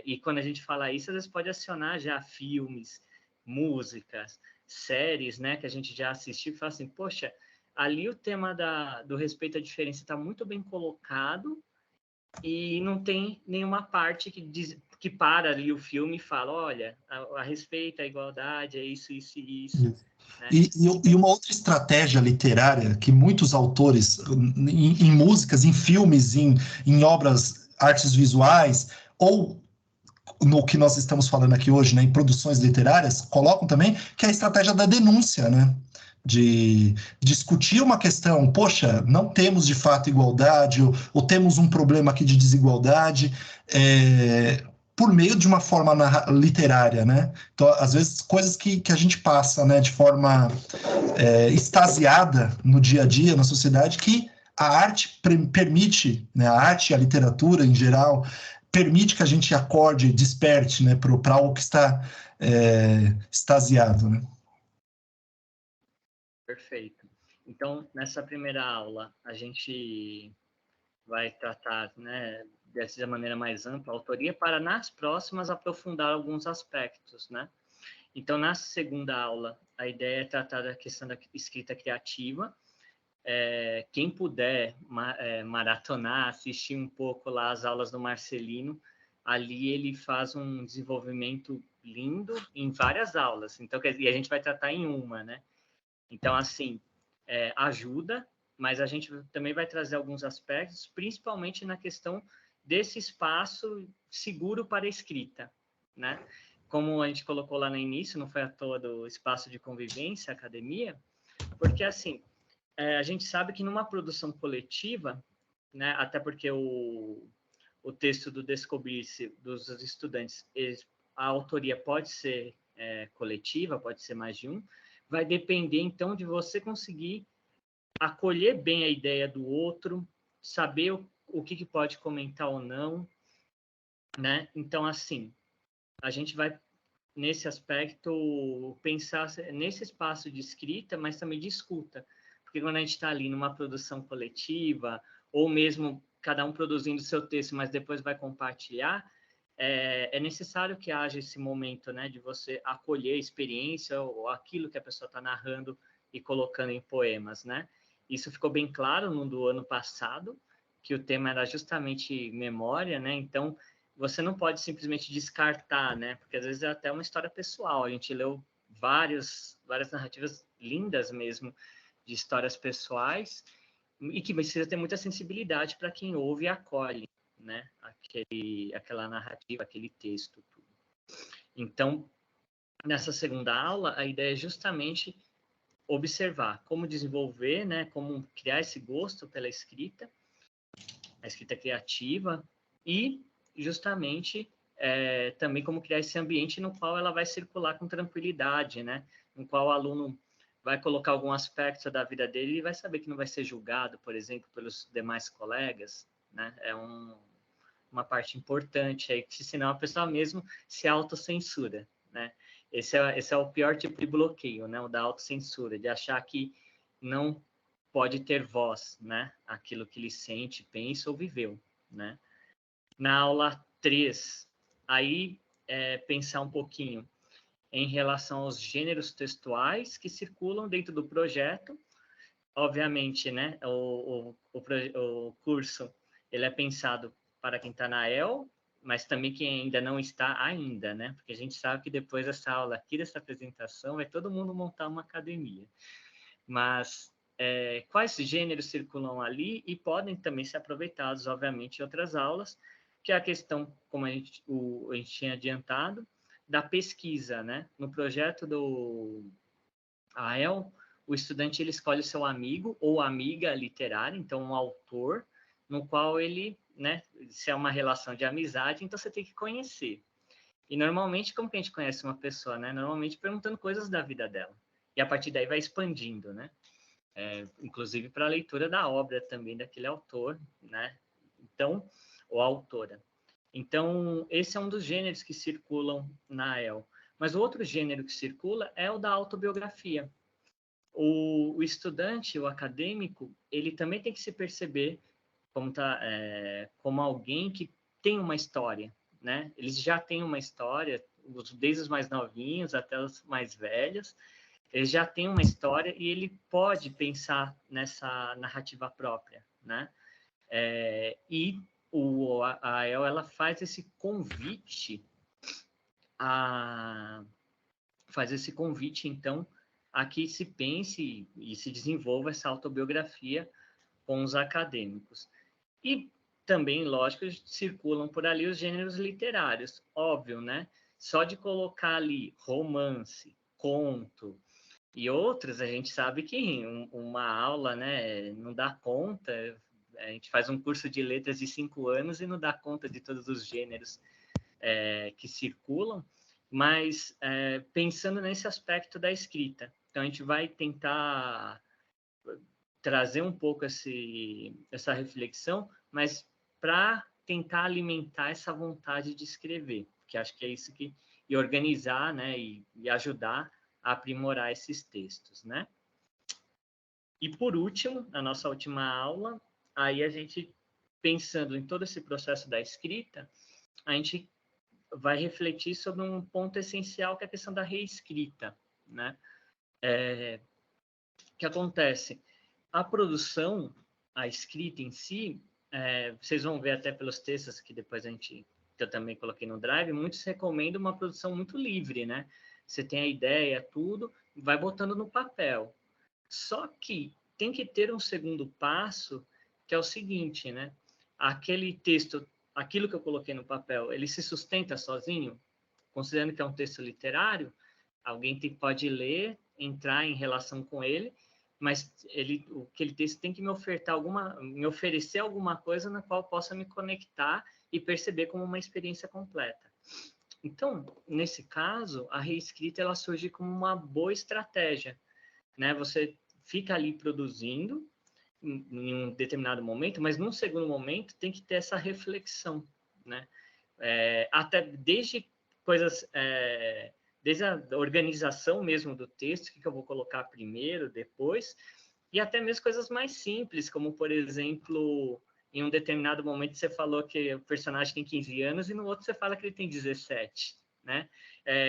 E quando a gente fala isso, às vezes pode acionar já filmes, músicas, séries, né? Que a gente já assistiu e fala assim, poxa, ali o tema do respeito à diferença está muito bem colocado, e não tem nenhuma parte que para ali o filme e fala, olha, a respeito, a igualdade, é isso, isso e isso. Né? E uma outra estratégia literária que muitos autores, em músicas, em filmes, em obras, artes visuais, ou no que nós estamos falando aqui hoje, né, em produções literárias, colocam também, que é a estratégia da denúncia, né? De discutir uma questão, poxa, não temos de fato igualdade, ou temos um problema aqui de desigualdade, por meio de uma forma literária, né? Então, às vezes, coisas que a gente passa, né, de forma extasiada no dia a dia, na sociedade, que a arte permite, né, a arte e a literatura em geral, permite que a gente acorde, desperte, né, para algo que está extasiado, né? Perfeito. Então, nessa primeira aula, a gente vai tratar, né, dessa maneira mais ampla, a autoria, para nas próximas aprofundar alguns aspectos, né? Então, na segunda aula, a ideia é tratar da questão da escrita criativa. Quem puder maratonar, assistir um pouco lá as aulas do Marcelino, ali ele faz um desenvolvimento lindo em várias aulas. Então, e a gente vai tratar em uma, né? Então, assim, ajuda, mas a gente também vai trazer alguns aspectos, principalmente na questão desse espaço seguro para a escrita, né? Como a gente colocou lá no início, não foi à toa do espaço de convivência, academia, porque, assim, a gente sabe que numa produção coletiva, né, até porque o texto do Descobrir-se dos estudantes, a autoria pode ser coletiva, pode ser mais de um, vai depender, então, de você conseguir acolher bem a ideia do outro, saber o que pode comentar ou não, né? Então, assim, a gente vai, nesse aspecto, pensar nesse espaço de escrita, mas também de escuta. Porque quando a gente está ali numa produção coletiva, ou mesmo cada um produzindo seu texto, mas depois vai compartilhar, é necessário que haja esse momento, né, de você acolher a experiência ou aquilo que a pessoa está narrando e colocando em poemas, né? Isso ficou bem claro no do ano passado, que o tema era justamente memória, né? Então, você não pode simplesmente descartar, né? Porque às vezes é até uma história pessoal. A gente leu várias narrativas lindas mesmo de histórias pessoais e que precisa ter muita sensibilidade para quem ouve e acolhe, né? Aquela narrativa, aquele texto. Tudo. Então, nessa segunda aula, a ideia é justamente observar como desenvolver, né? Como criar esse gosto pela escrita, a escrita criativa e justamente também como criar esse ambiente no qual ela vai circular com tranquilidade, né? No qual o aluno vai colocar algum aspecto da vida dele e vai saber que não vai ser julgado, por exemplo, pelos demais colegas, né? É uma parte importante aí, que senão a pessoa mesmo se autocensura, né? Esse é o pior tipo de bloqueio, né? O da autocensura, de achar que não pode ter voz, né? Aquilo que ele sente, pensa ou viveu, né? Na aula 3, aí pensar um pouquinho em relação aos gêneros textuais que circulam dentro do projeto. Obviamente, né? O curso ele é pensado para quem está na EL, mas também quem ainda não está ainda, né? Porque a gente sabe que depois dessa aula aqui, dessa apresentação, vai todo mundo montar uma academia. Mas quais gêneros circulam ali e podem também ser aproveitados, obviamente, em outras aulas, que é a questão, como a gente tinha adiantado, da pesquisa, né? No projeto do AEL, o estudante ele escolhe o seu amigo ou amiga literária, então um autor, no qual ele, né, se é uma relação de amizade, então você tem que conhecer. E normalmente, como que a gente conhece uma pessoa, né? Normalmente perguntando coisas da vida dela. E a partir daí vai expandindo, né? Inclusive para a leitura da obra também daquele autor, né? Então, ou autora. Então, esse é um dos gêneros que circulam na AEL. Mas o outro gênero que circula é o da autobiografia. O estudante, o acadêmico, ele também tem que se perceber como alguém que tem uma história, né? Eles já têm uma história, desde os mais novinhos até os mais velhos, eles já têm uma história e ele pode pensar nessa narrativa própria, né? E a AEL, ela faz esse convite então, a que se pense e se desenvolva essa autobiografia com os acadêmicos. E também, lógico, circulam por ali os gêneros literários, óbvio, né? Só de colocar ali romance, conto e outros, a gente sabe que uma aula, né, não dá conta. A gente faz um curso de letras de 5 anos e não dá conta de todos os gêneros que circulam, mas pensando nesse aspecto da escrita. Então, a gente vai tentar trazer um pouco essa reflexão, mas para tentar alimentar essa vontade de escrever, que acho que é isso que... E organizar, né, e ajudar a aprimorar esses textos, né? E, por último, na nossa última aula, aí a gente, pensando em todo esse processo da escrita, a gente vai refletir sobre um ponto essencial, que é a questão da reescrita, né? O que acontece? A produção, a escrita em si, vocês vão ver até pelos textos que depois que eu também coloquei no Drive, muitos recomendam uma produção muito livre, né? Você tem a ideia, tudo, vai botando no papel. Só que tem que ter um segundo passo, que é o seguinte, né? Aquele texto, aquilo que eu coloquei no papel, ele se sustenta sozinho? Considerando que é um texto literário, alguém pode ler, entrar em relação com ele, mas aquele texto tem que me oferecer alguma coisa na qual eu possa me conectar e perceber como uma experiência completa. Então, nesse caso, a reescrita ela surge como uma boa estratégia, né? Você fica ali produzindo em um determinado momento, mas num segundo momento tem que ter essa reflexão, né? Até desde coisas, desde a organização mesmo do texto, o que eu vou colocar primeiro, depois, e até mesmo coisas mais simples, como, por exemplo, em um determinado momento você falou que o personagem tem 15 anos e no outro você fala que ele tem 17, né?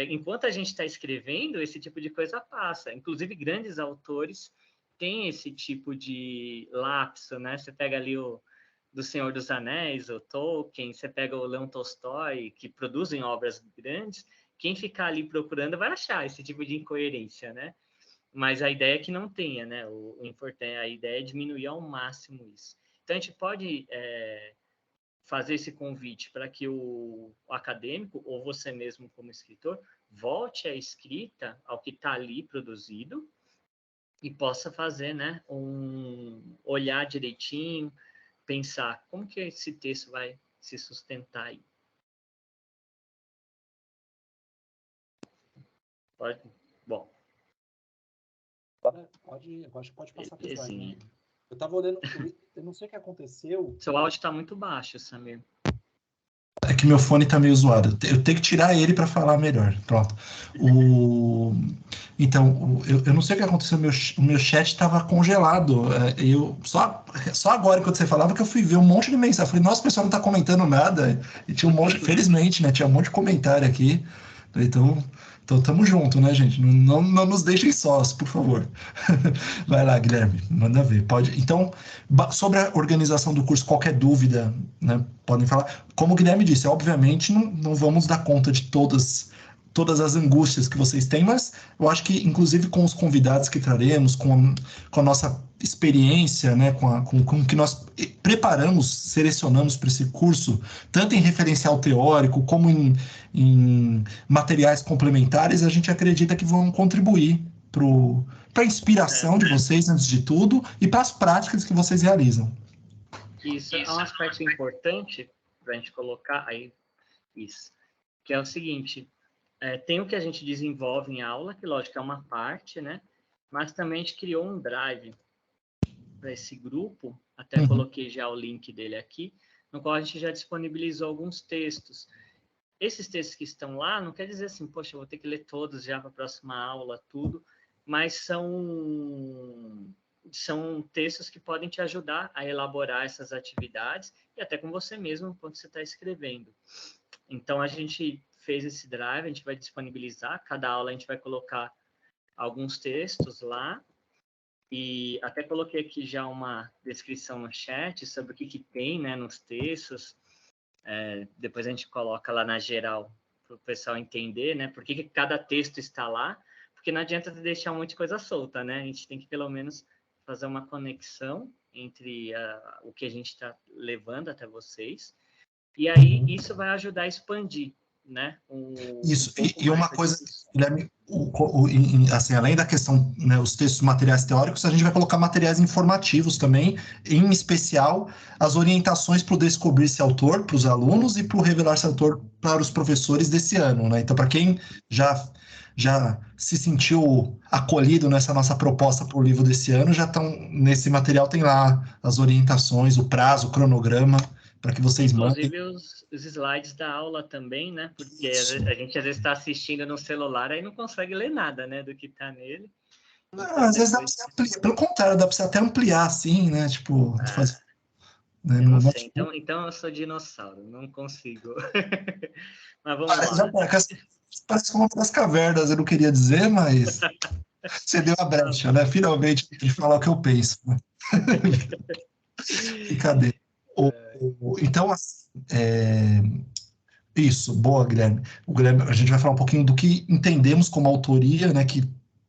Enquanto a gente está escrevendo, esse tipo de coisa passa. Inclusive, grandes autores têm esse tipo de lapso, né? Você pega ali do Senhor dos Anéis, o Tolkien, você pega o Leão Tolstói, que produzem obras grandes, quem ficar ali procurando vai achar esse tipo de incoerência, né? Mas a ideia é que não tenha, né? A ideia é diminuir ao máximo isso. Então, a gente pode fazer esse convite para que o acadêmico, ou você mesmo como escritor, volte à escrita, ao que está ali produzido, e possa fazer, né, olhar direitinho, pensar como que esse texto vai se sustentar aí. Pode? Bom. Acho que pode passar para o slide, né? Eu estava olhando, eu não sei o que aconteceu. Seu áudio está muito baixo, Samir. É que meu fone está meio zoado. Eu tenho que tirar ele para falar melhor. Pronto. Então, eu não sei o que aconteceu. O meu chat estava congelado. Só agora, quando você falava, que eu fui ver um monte de mensagem. Eu falei, nossa, o pessoal não está comentando nada. E tinha um monte, felizmente, né? Tinha um monte de comentário aqui. Então tamo junto, né, gente? Não nos deixem sós, por favor. Vai lá, Guilherme, manda ver. Pode. Então, sobre a organização do curso, qualquer dúvida, né, podem falar. Como o Guilherme disse, obviamente não vamos dar conta de todas as angústias que vocês têm, mas eu acho que, inclusive, com os convidados que traremos, com a nossa experiência, né, com o que nós preparamos, selecionamos para esse curso, tanto em referencial teórico, como em materiais complementares, a gente acredita que vão contribuir para a inspiração de vocês, antes de tudo, e para as práticas que vocês realizam. Isso é um aspecto importante para a gente colocar aí, que é o seguinte... tem o que a gente desenvolve em aula, que, lógico, é uma parte, né? Mas também a gente criou um drive para esse grupo, até coloquei já o link dele aqui, no qual a gente já disponibilizou alguns textos. Esses textos que estão lá, não quer dizer assim, poxa, eu vou ter que ler todos já para a próxima aula, tudo, mas são textos que podem te ajudar a elaborar essas atividades, e até com você mesmo, enquanto você está escrevendo. Então, a gente fez esse drive, a gente vai disponibilizar, cada aula a gente vai colocar alguns textos lá, e até coloquei aqui já uma descrição no chat sobre o que tem, né, nos textos, depois a gente coloca lá na geral, para o pessoal entender, né, por que cada texto está lá, porque não adianta deixar um monte de coisa solta, né, a gente tem que pelo menos fazer uma conexão entre o que a gente está levando até vocês, e aí isso vai ajudar a expandir, né? Isso, e uma coisa, Guilherme, assim, além da questão, né, os textos materiais teóricos, a gente vai colocar materiais informativos também, em especial as orientações para o Descobrir-se Autor, para os alunos, e para o Revelar-se Autor para os professores desse ano, né? Então, para quem já já se sentiu acolhido nessa nossa proposta para o livro desse ano, já estão, nesse material tem lá as orientações, o prazo, o cronograma, para que vocês mandem. Inclusive os slides da aula também, né? Porque a gente às vezes está assistindo no celular aí não consegue ler nada, né, do que está nele. Não, às vezes dá para você ampliar, pelo contrário, dá para você até ampliar assim, né? Tipo, fazer, né, eu não sei, então eu sou dinossauro, não consigo. Mas vamos lá. Parece como uma das cavernas, eu não queria dizer, mas você deu a brecha, né? Finalmente, de falar o que eu penso. Brincadeira. Então, isso, boa, Guilherme. O Guilherme. A gente vai falar um pouquinho do que entendemos como autoria, né? Que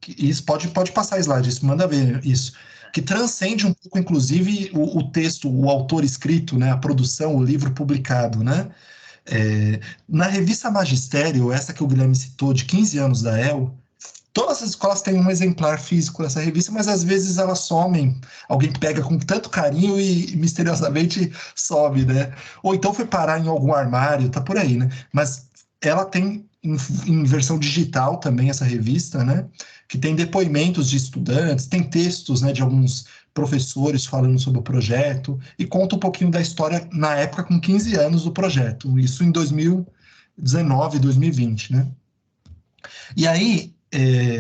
isso pode passar slide, isso manda ver isso. Que transcende um pouco, inclusive, o texto, o autor escrito, né? A produção, o livro publicado, né? Na revista Magistério, essa que o Guilherme citou, de 15 anos da EL, todas as escolas têm um exemplar físico dessa revista, mas às vezes elas somem, alguém pega com tanto carinho e misteriosamente some, né? Ou então foi parar em algum armário, tá por aí, né? Mas ela tem em versão digital também essa revista, né? Que tem depoimentos de estudantes, tem textos, né, de alguns professores falando sobre o projeto e conta um pouquinho da história na época com 15 anos do projeto, isso em 2019, 2020, né? E aí,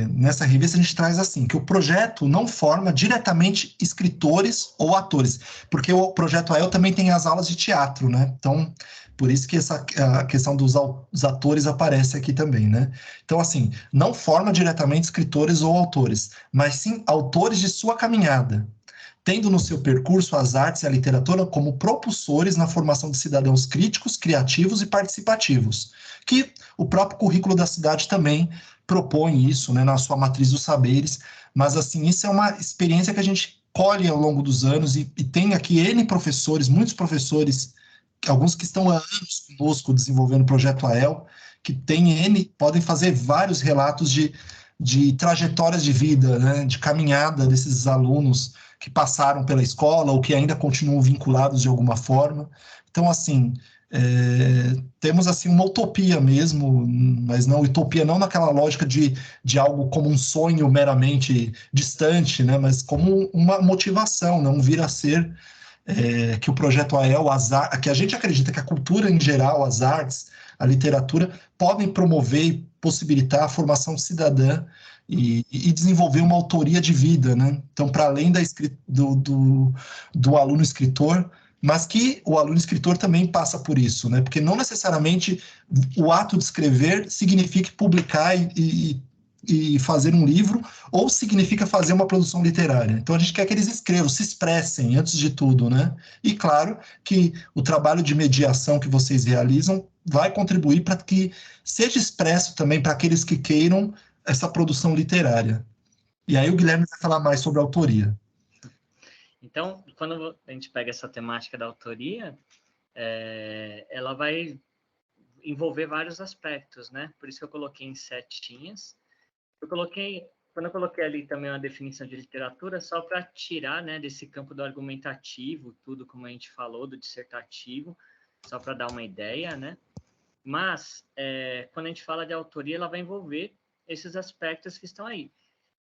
nessa revista a gente traz assim, que o projeto não forma diretamente escritores ou atores, porque o Projeto AEL também tem as aulas de teatro, né? Então, por isso que a questão dos atores aparece aqui também, né? Então, assim, não forma diretamente escritores ou autores, mas sim autores de sua caminhada, tendo no seu percurso as artes e a literatura como propulsores na formação de cidadãos críticos, criativos e participativos, que o próprio currículo da cidade também propõe isso, né, na sua matriz dos saberes, mas assim, isso é uma experiência que a gente colhe ao longo dos anos e tem aqui N professores, muitos professores, alguns que estão há anos conosco desenvolvendo o projeto AEL, que podem fazer vários relatos de trajetórias de vida, né, de caminhada desses alunos que passaram pela escola ou que ainda continuam vinculados de alguma forma. Então, assim, temos assim uma utopia mesmo, mas não utopia não naquela lógica de algo como um sonho meramente distante, né, mas como uma motivação, não vir a ser que o projeto AEL, que a gente acredita que a cultura em geral, as artes, a literatura, podem promover e possibilitar a formação cidadã e desenvolver uma autoria de vida, né? Então, para além do aluno escritor, mas que o aluno escritor também passa por isso, né? Porque não necessariamente o ato de escrever significa publicar e fazer um livro, ou significa fazer uma produção literária. Então a gente quer que eles escrevam, se expressem antes de tudo, né? E claro que o trabalho de mediação que vocês realizam vai contribuir para que seja expresso também para aqueles que queiram essa produção literária. E aí o Guilherme vai falar mais sobre a autoria. Então, quando a gente pega essa temática da autoria, ela vai envolver vários aspectos, né? Por isso que eu coloquei em setinhas. Quando eu coloquei ali também uma definição de literatura, só para tirar, né, desse campo do argumentativo, tudo como a gente falou, do dissertativo, só para dar uma ideia, né? Mas, quando a gente fala de autoria, ela vai envolver esses aspectos que estão aí.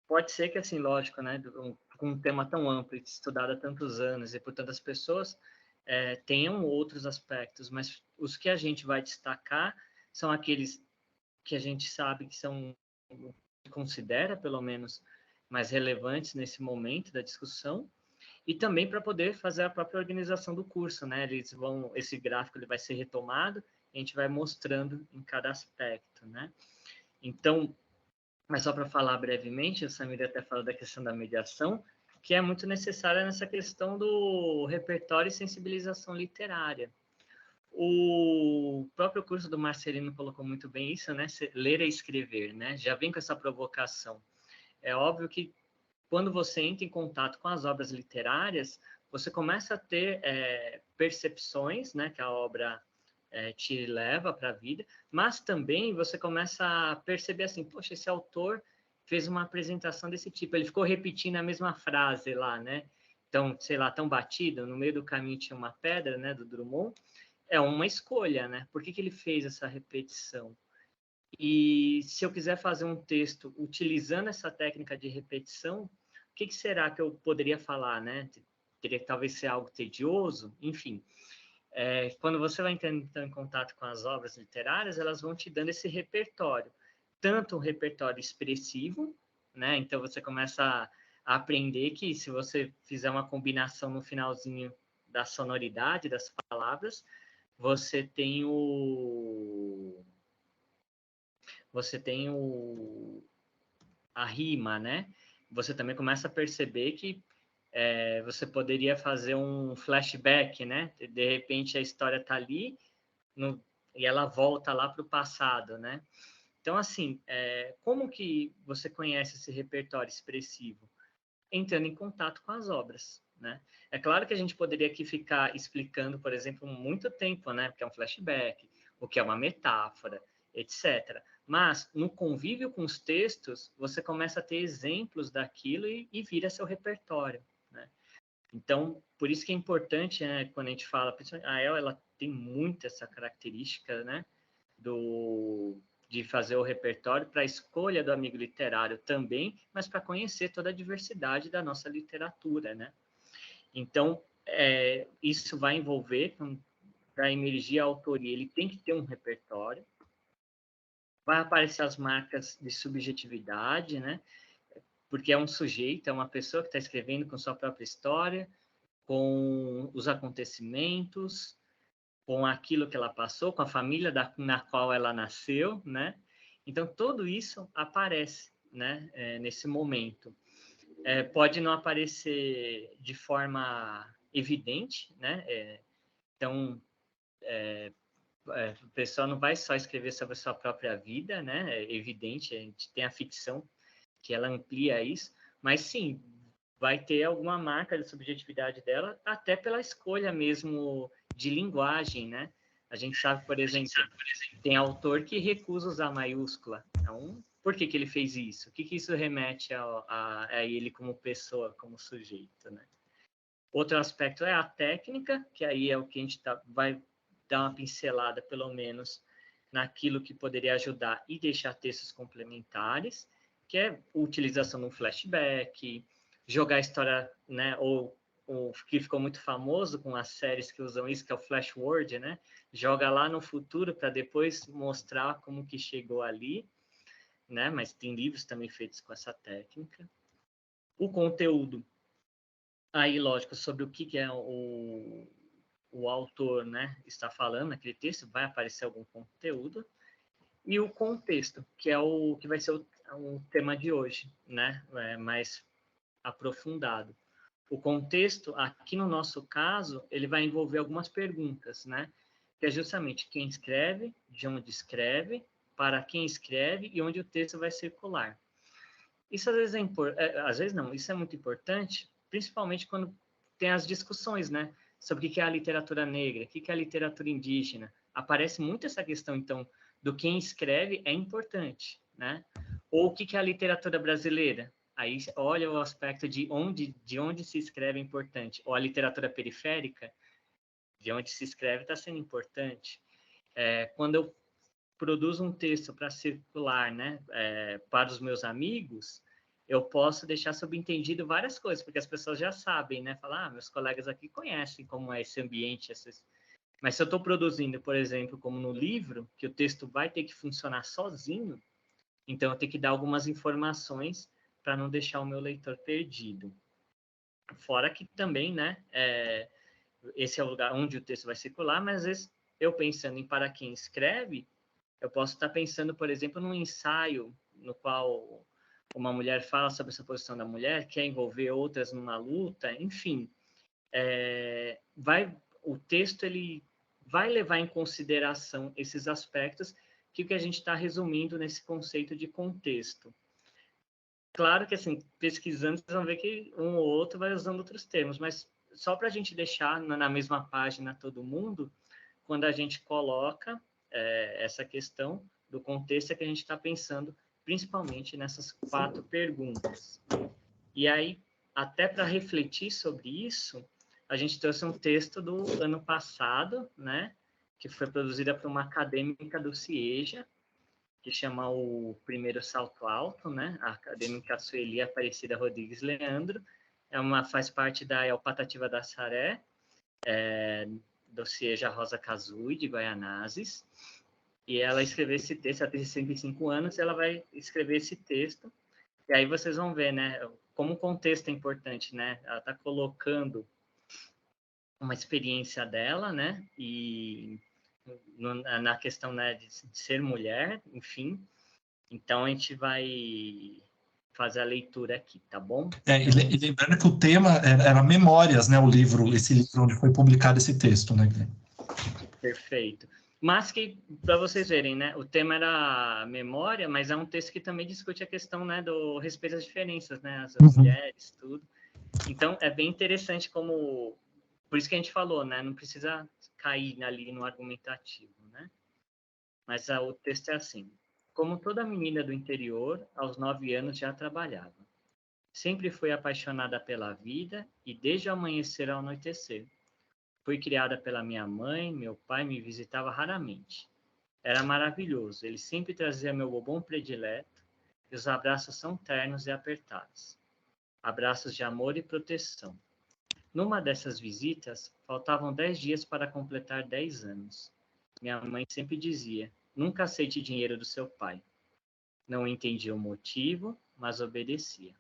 Pode ser que, assim, lógico, né, com um tema tão amplo, estudado há tantos anos e por tantas pessoas, tenham outros aspectos, mas os que a gente vai destacar são aqueles que a gente sabe que são, considera, pelo menos, mais relevantes nesse momento da discussão, e também para poder fazer a própria organização do curso, né? Esse gráfico ele vai ser retomado, e a gente vai mostrando em cada aspecto, né? Então, mas só para falar brevemente, o Samir até falou da questão da mediação, que é muito necessária nessa questão do repertório e sensibilização literária. O próprio curso do Marcelino colocou muito bem isso, né? Ler e escrever, né? Já vem com essa provocação. É óbvio que quando você entra em contato com as obras literárias, você começa a ter percepções, né? Que a obra te leva para a vida, mas também você começa a perceber assim, poxa, esse autor fez uma apresentação desse tipo, ele ficou repetindo a mesma frase lá, né? Então, sei lá, tão batido, no meio do caminho tinha uma pedra, né, do Drummond, é uma escolha, né? Por que ele fez essa repetição? E se eu quiser fazer um texto utilizando essa técnica de repetição, o que será que eu poderia falar, né? Teria que talvez ser algo tedioso, enfim. Quando você vai entrando em contato com as obras literárias, elas vão te dando esse repertório, tanto um repertório expressivo, né? Então você começa a aprender que se você fizer uma combinação no finalzinho da sonoridade das palavras, você tem a rima, né? Você também começa a perceber que você poderia fazer um flashback, né? De repente a história está ali e ela volta lá para o passado, né? Então, assim, como que você conhece esse repertório expressivo? Entrando em contato com as obras, né? É claro que a gente poderia aqui ficar explicando, por exemplo, muito tempo, né? O que é um flashback, o que é uma metáfora, etc. Mas, no convívio com os textos, você começa a ter exemplos daquilo e vira seu repertório, né? Então, por isso que é importante, né, quando a gente fala, a ela tem muito essa característica, né, de fazer o repertório para a escolha do amigo literário também, mas para conhecer toda a diversidade da nossa literatura, né? Então, isso vai envolver, para emergir a autoria, ele tem que ter um repertório, vai aparecer as marcas de subjetividade, né? Porque é um sujeito, é uma pessoa que está escrevendo com sua própria história, com os acontecimentos, com aquilo que ela passou, com a família na qual ela nasceu, né? Então, tudo isso aparece, né, nesse momento. Pode não aparecer de forma evidente, né? Então, o pessoal não vai só escrever sobre a sua própria vida, né? É evidente, a gente tem a ficção que ela amplia isso, mas sim, vai ter alguma marca de subjetividade dela, até pela escolha mesmo de linguagem, né? A gente sabe, por exemplo, tem autor que recusa usar maiúscula. Então, por que ele fez isso? O que isso remete a ele como pessoa, como sujeito, né? Outro aspecto é a técnica, que aí é o que a gente vai dar uma pincelada, pelo menos, naquilo que poderia ajudar e deixar textos complementares, que é a utilização de um flashback, jogar a história, né, ou que ficou muito famoso com as séries que usam isso, que é o flashword, né? Joga lá no futuro para depois mostrar como que chegou ali, né? Mas tem livros também feitos com essa técnica. O conteúdo, aí, lógico, sobre o que é o autor, né, está falando naquele texto, vai aparecer algum conteúdo. E o contexto, que é o que vai ser o tema de hoje, né? Mais aprofundado. O contexto, aqui no nosso caso, ele vai envolver algumas perguntas, né? Que é justamente quem escreve, de onde escreve, para quem escreve e onde o texto vai circular. Isso às vezes às vezes não, isso é muito importante, principalmente quando tem as discussões, né? Sobre o que é a literatura negra, o que é a literatura indígena. Aparece muito essa questão, então, do quem escreve é importante, né? Ou o que é a literatura brasileira? Aí olha o aspecto de onde se escreve é importante. Ou a literatura periférica, de onde se escreve está sendo importante. Quando eu produzo um texto para circular, né, para os meus amigos, eu posso deixar subentendido várias coisas, porque as pessoas já sabem, né? Falar, meus colegas aqui conhecem como é esse ambiente, mas se eu estou produzindo, por exemplo, como no livro, que o texto vai ter que funcionar sozinho, então eu tenho que dar algumas informações para não deixar o meu leitor perdido. Fora que também, né, esse é o lugar onde o texto vai circular, mas às vezes eu pensando em para quem escreve, eu posso estar pensando, por exemplo, num ensaio no qual uma mulher fala sobre essa posição da mulher, quer envolver outras numa luta, enfim. O texto ele vai levar em consideração esses aspectos que a gente está resumindo nesse conceito de contexto. Claro que, assim, pesquisando, vocês vão ver que um ou outro vai usando outros termos, mas só para a gente deixar na mesma página todo mundo, quando a gente coloca essa questão do contexto, é que a gente está pensando principalmente nessas 4 perguntas. E aí, até para refletir sobre isso, a gente trouxe um texto do ano passado, né, que foi produzida por uma acadêmica do CIEJA, que chama O Primeiro Salto Alto, né? A acadêmica Sueli Aparecida Rodrigues Leandro, faz parte da El Patativa da Saré, do Cieja Rosa Cazui, de Guaianazes, e ela escreveu esse texto, ela tem 65 anos, ela vai escrever esse texto, e aí vocês vão ver, né, como o contexto é importante, né? Ela está colocando uma experiência dela, né, e na questão, né, de ser mulher, enfim. Então, a gente vai fazer a leitura aqui, tá bom? E lembrando que o tema era Memórias, né, esse livro onde foi publicado esse texto, né? Perfeito. Mas que, para vocês verem, né, o tema era memória, mas é um texto que também discute a questão, né, do respeito às diferenças, né, as mulheres, tudo. Então, é bem interessante como... Por isso que a gente falou, né, não precisa cair ali no argumentativo, né? Mas o texto é assim. Como toda menina do interior, aos 9 anos já trabalhava. Sempre fui apaixonada pela vida e desde o amanhecer ao anoitecer. Fui criada pela minha mãe, meu pai me visitava raramente. Era maravilhoso, ele sempre trazia meu bombom predileto e os abraços são ternos e apertados. Abraços de amor e proteção. Numa dessas visitas, faltavam 10 dias para completar 10 anos. Minha mãe sempre dizia, nunca aceite dinheiro do seu pai. Não entendia o motivo, mas obedecia.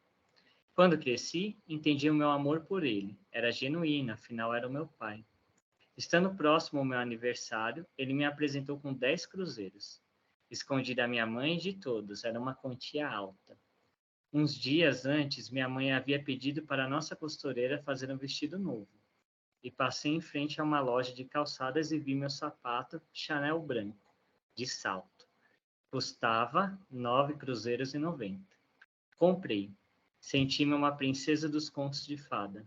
Quando cresci, entendi o meu amor por ele. Era genuíno, afinal era o meu pai. Estando próximo ao meu aniversário, ele me apresentou com 10 cruzeiros. Escondi da minha mãe e de todos, era uma quantia alta. Uns dias antes, minha mãe havia pedido para a nossa costureira fazer um vestido novo. E passei em frente a uma loja de calçadas e vi meu sapato Chanel branco, de salto. Custava 9 cruzeiros e 90. Comprei. Senti-me uma princesa dos contos de fada.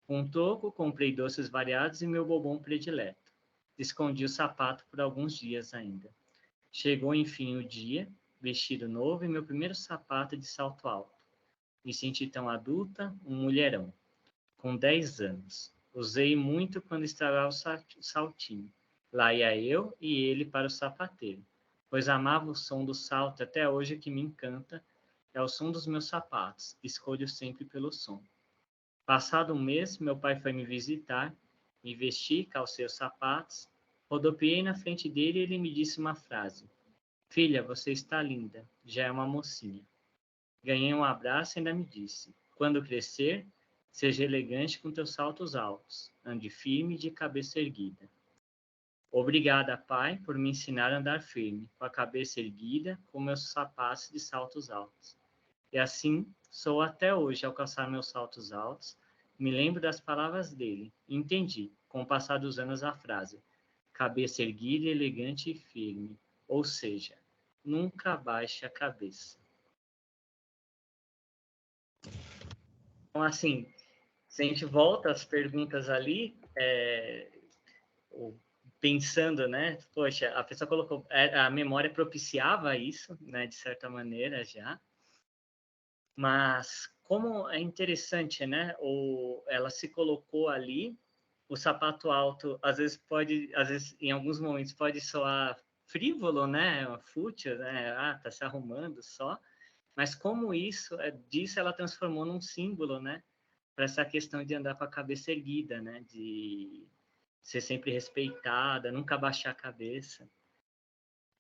Com um troco, comprei doces variados e meu bombom predileto. Escondi o sapato por alguns dias ainda. Chegou, enfim, o dia, vestido novo e meu primeiro sapato de salto alto. Me senti tão adulta, um mulherão. Com 10 anos. Usei muito quando estragava o saltinho. Lá ia eu e ele para o sapateiro, pois amava o som do salto até hoje que me encanta, é o som dos meus sapatos, escolho sempre pelo som. Passado um mês, meu pai foi me visitar, me vesti, calcei os sapatos, rodopiei na frente dele e ele me disse uma frase. Filha, você está linda, já é uma mocinha. Ganhei um abraço e ainda me disse, quando crescer, seja elegante com teus saltos altos, ande firme de cabeça erguida. Obrigada, pai, por me ensinar a andar firme, com a cabeça erguida, com meus sapatos de saltos altos. E assim sou até hoje ao calçar meus saltos altos, me lembro das palavras dele, e entendi, com o passar dos anos, a frase, cabeça erguida, elegante e firme, ou seja, nunca baixe a cabeça. Então, assim, se a gente volta às perguntas ali, pensando, né? Poxa, a pessoa colocou, a memória propiciava isso, né? De certa maneira já. Mas como é interessante, né? Ela se colocou ali, o sapato alto, às vezes em alguns momentos pode soar frívolo, né? Fútil, né? Tá se arrumando só. Mas como disso ela transformou num símbolo, né? Para essa questão de andar com a cabeça erguida, né? De ser sempre respeitada, nunca baixar a cabeça.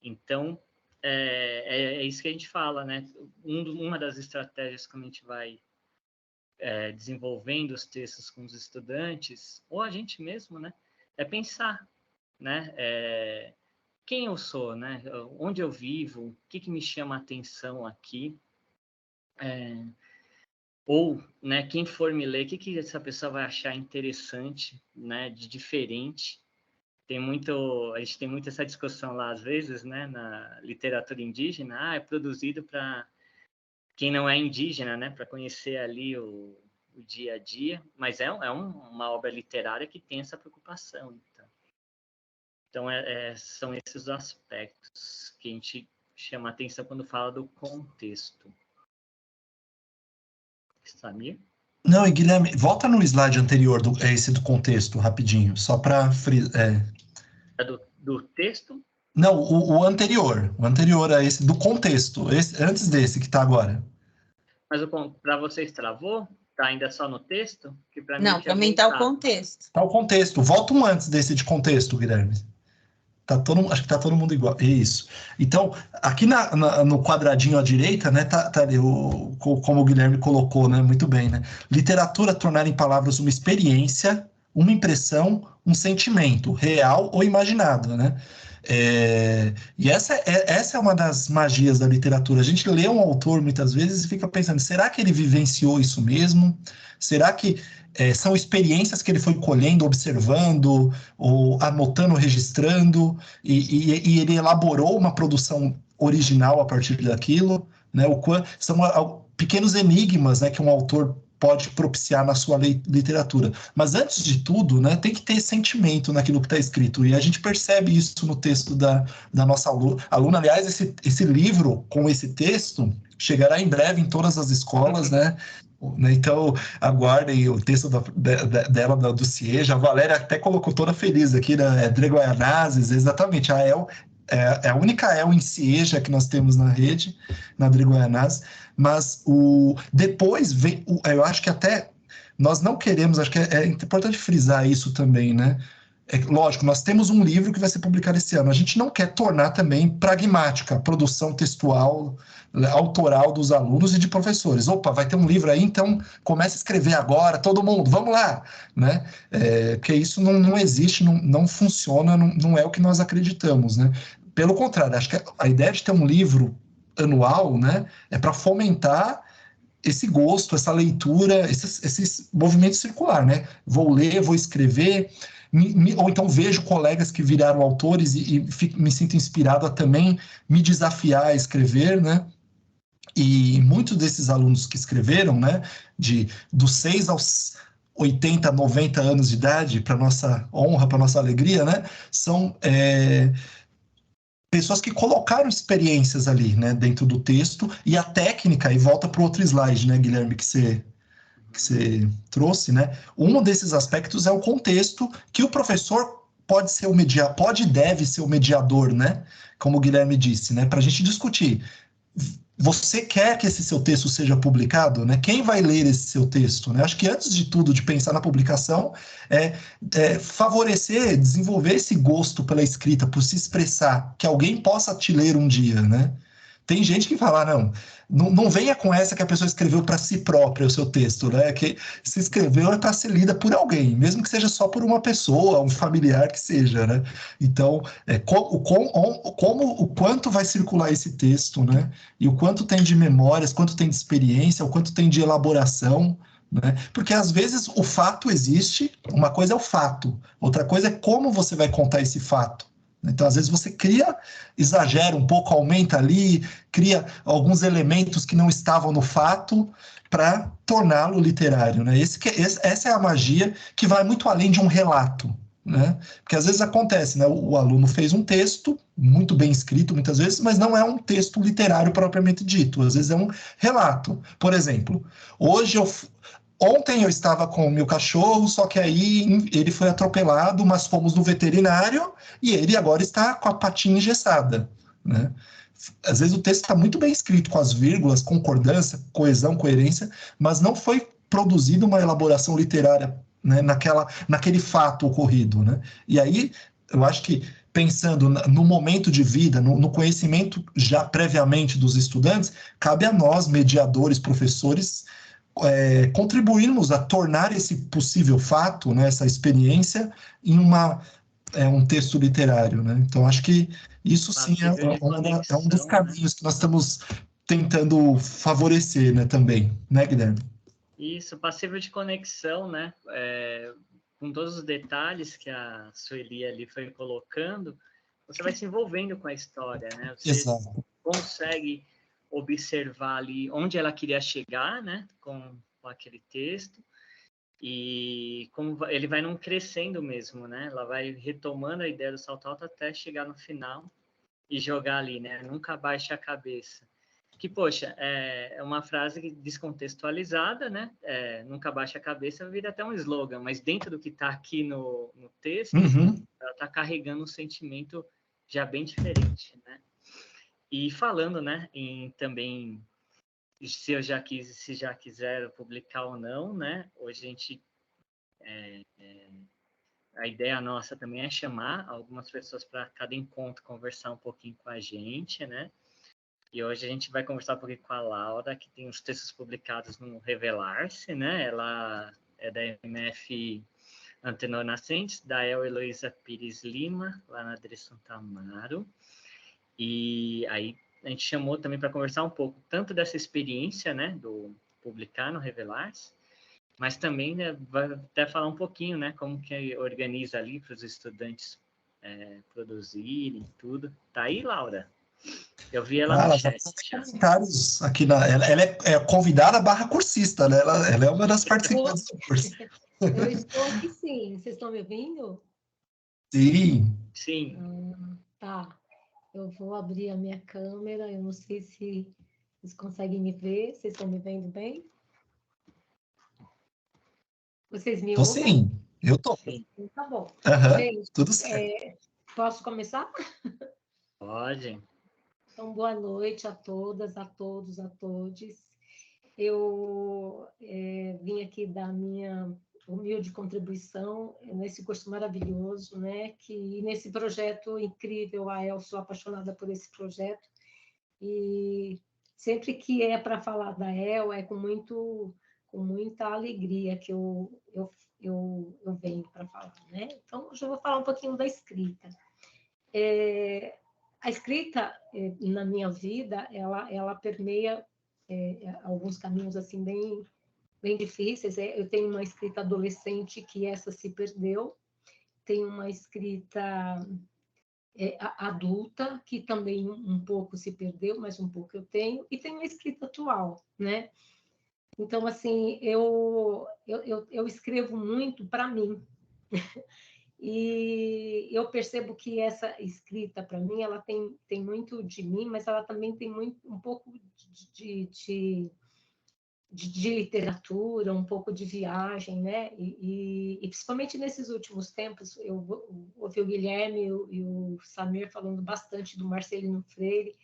Então, é isso que a gente fala, né? Uma das estratégias que a gente vai desenvolvendo os textos com os estudantes, ou a gente mesmo, né? É pensar, né? Quem eu sou, né? Onde eu vivo, o que me chama a atenção aqui, ou, né, quem for me ler, o que essa pessoa vai achar interessante, né, de diferente. A gente tem muito essa discussão lá, às vezes, né, na literatura indígena, é produzido para quem não é indígena, né, para conhecer ali o dia a dia, mas uma obra literária que tem essa preocupação. Então são esses os aspectos que a gente chama a atenção quando fala do contexto. Samir? Não, e Guilherme, volta no slide anterior, esse do contexto, rapidinho, só para... Do texto? Não, o anterior. O anterior a esse, do contexto. Antes desse que está agora. Mas para vocês travou? Tá ainda só no texto? Que para Não, mim para mim tá o contexto. Tá o contexto. Volta um antes desse de contexto, Guilherme. Acho que tá todo mundo igual. Isso. Então, aqui no quadradinho à direita, né, tá ali como o Guilherme colocou, né, muito bem, né? Literatura tornar em palavras uma experiência, uma impressão, um sentimento, real ou imaginado, né? E essa é uma das magias da literatura. A gente lê um autor muitas vezes e fica pensando, será que ele vivenciou isso mesmo? Será que são experiências que ele foi colhendo, observando, ou anotando, registrando, e ele elaborou uma produção original a partir daquilo, né? São pequenos enigmas, né, que um autor pode propiciar na sua literatura. Mas antes de tudo, né, tem que ter sentimento naquilo que está escrito. E a gente percebe isso no texto da nossa aluna. Aliás, esse livro com esse texto chegará em breve em todas as escolas, né? Então, aguardem o texto dela, do CIEJA. A Valéria até colocou toda feliz aqui, né? Adregoianazes, exatamente. A EL é a única EL em CIEJA que nós temos na rede, na Adregoianazes. Mas depois vem, eu acho que até nós não queremos, acho que é importante frisar isso também, né? Lógico, nós temos um livro que vai ser publicado esse ano. A gente não quer tornar também pragmática a produção textual, autoral dos alunos e de professores. Opa, vai ter um livro aí, então comece a escrever agora, todo mundo, vamos lá, né? Porque isso não existe, não funciona, não é o que nós acreditamos, né? Pelo contrário, acho que a ideia de ter um livro anual, né, é para fomentar esse gosto, essa leitura, esse movimento circular, né? Vou ler, vou escrever, ou então vejo colegas que viraram autores e me sinto inspirado a também me desafiar a escrever, né? E muitos desses alunos que escreveram, né, dos 6 aos 80, 90 anos de idade, para nossa honra, para nossa alegria, né, são pessoas que colocaram experiências ali, né, dentro do texto, e a técnica, e volta para o outro slide, né, Guilherme, que você trouxe, né? Um desses aspectos é o contexto, que o professor pode e deve ser o mediador, né? Como o Guilherme disse, né? Para a gente discutir. Você quer que esse seu texto seja publicado, né? Quem vai ler esse seu texto, né? Acho que antes de tudo, de pensar na publicação, favorecer, desenvolver esse gosto pela escrita, por se expressar, que alguém possa te ler um dia, né? Tem gente que fala, não venha com essa que a pessoa escreveu para si própria o seu texto, né? Que se escreveu é para ser lida por alguém, mesmo que seja só por uma pessoa, um familiar que seja, né? Então, o quanto vai circular esse texto, né? E o quanto tem de memórias, quanto tem de experiência, o quanto tem de elaboração, né? Porque às vezes o fato existe, uma coisa é o fato, outra coisa é como você vai contar esse fato. Então, às vezes, você exagera um pouco, aumenta ali, cria alguns elementos que não estavam no fato para torná-lo literário, né? Essa é a magia que vai muito além de um relato, né? Porque às vezes acontece, né? O aluno fez um texto, muito bem escrito muitas vezes, mas não é um texto literário propriamente dito, às vezes é um relato. Por exemplo, ontem eu estava com o meu cachorro, só que aí ele foi atropelado, mas fomos no veterinário e ele agora está com a patinha engessada, né? Às vezes o texto está muito bem escrito, com as vírgulas, concordância, coesão, coerência, mas não foi produzida uma elaboração literária, né, naquele fato ocorrido, né? E aí, eu acho que pensando no momento de vida, no conhecimento já previamente dos estudantes, cabe a nós, mediadores, professores, contribuirmos a tornar esse possível fato, né, essa experiência, em um texto literário, né? Então, acho que isso sim é um dos caminhos, né, que nós estamos tentando favorecer, né, também, né, Guilherme? Isso, passível de conexão, né? Com todos os detalhes que a Sueli ali foi colocando, você vai se envolvendo com a história, né? Você Exato. consegue observar ali onde ela queria chegar, né? Com aquele texto, e como ele vai não crescendo mesmo, né? Ela vai retomando a ideia do salto alto até chegar no final e jogar ali, né? Nunca baixe a cabeça. Que, poxa, é uma frase descontextualizada, né? Nunca baixe a cabeça, vira até um slogan, mas dentro do que está aqui no texto, ela está carregando um sentimento já bem diferente, né? E falando, né, em também se já quiser publicar ou não, né? Hoje a gente a ideia nossa também é chamar algumas pessoas para cada encontro conversar um pouquinho com a gente, né? E hoje a gente vai conversar um pouquinho com a Laura, que tem os textos publicados no Revelar-se, né? Ela é da MF Antenor Nascentes, da El Heloísa Pires Lima, lá na Adri Santa Amaro. E aí a gente chamou também para conversar um pouco, tanto dessa experiência, né, do publicar no Revelar-se, mas também, né, vai até falar um pouquinho, né, como que organiza ali para os estudantes produzirem tudo. Tá aí, Laura? Eu vi ela no chat. Comentários aqui ela é convidada / cursista, né? Ela é uma das participantes do curso. Eu estou aqui sim. Vocês estão me ouvindo? Sim. Sim. Tá. Eu vou abrir a minha câmera. Eu não sei se vocês conseguem me ver. Vocês estão me vendo bem? Vocês me ouvem? Sim, eu tô. Tá bom. Uhum, gente, tudo certo. Posso começar? Pode. Então, boa noite a todas, a todos, a todes. Eu vim aqui dar minha humilde contribuição nesse curso maravilhoso, né? Que nesse projeto incrível, eu sou apaixonada por esse projeto e sempre que é para falar da EL é com muita alegria que eu venho para falar, né? Então, hoje eu vou falar um pouquinho da escrita. A escrita, na minha vida, ela permeia alguns caminhos assim bem difíceis. Eu tenho uma escrita adolescente que essa se perdeu, tenho uma escrita adulta que também um pouco se perdeu, mas um pouco eu tenho, e tenho uma escrita atual, né? Então, assim, eu escrevo muito para mim. E eu percebo que essa escrita, para mim, ela tem muito de mim, mas ela também tem um pouco de literatura, um pouco de viagem, né? E principalmente nesses últimos tempos, eu ouvi o Guilherme e o Samir falando bastante do Marcelino Freire.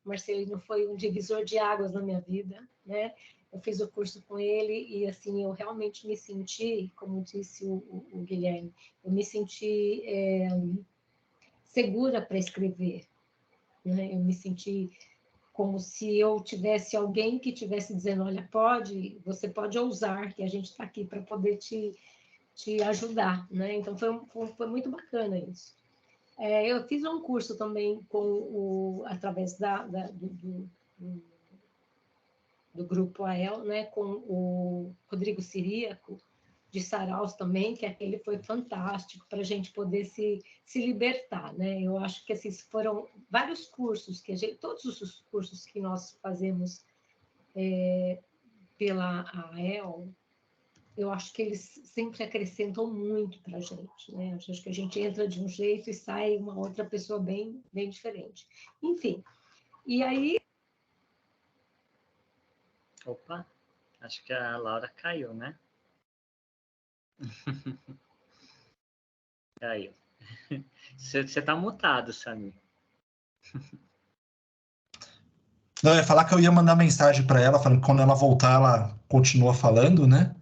O Marcelino foi um divisor de águas na minha vida, né? Eu fiz o curso com ele e, assim, eu realmente me senti, como disse o Guilherme, eu me senti segura para escrever, né? Eu me senti como se eu tivesse alguém que estivesse dizendo, olha, você pode ousar, que a gente está aqui para poder te ajudar, né? Então, foi muito bacana isso. Eu fiz um curso também através do grupo AEL, né, com o Rodrigo Ciríaco, de Saraus também, que aquele foi fantástico para a gente poder se libertar, né? Eu acho que esses foram vários cursos todos os cursos que nós fazemos pela AEL, eu acho que eles sempre acrescentam muito para a gente, né? Eu acho que a gente entra de um jeito e sai uma outra pessoa bem diferente. Enfim, e aí... Opa, acho que a Laura caiu, né? Caiu. Você está mutado, Samir. Não, eu ia falar que eu ia mandar mensagem para ela, falando que quando ela voltar, ela continua falando, né?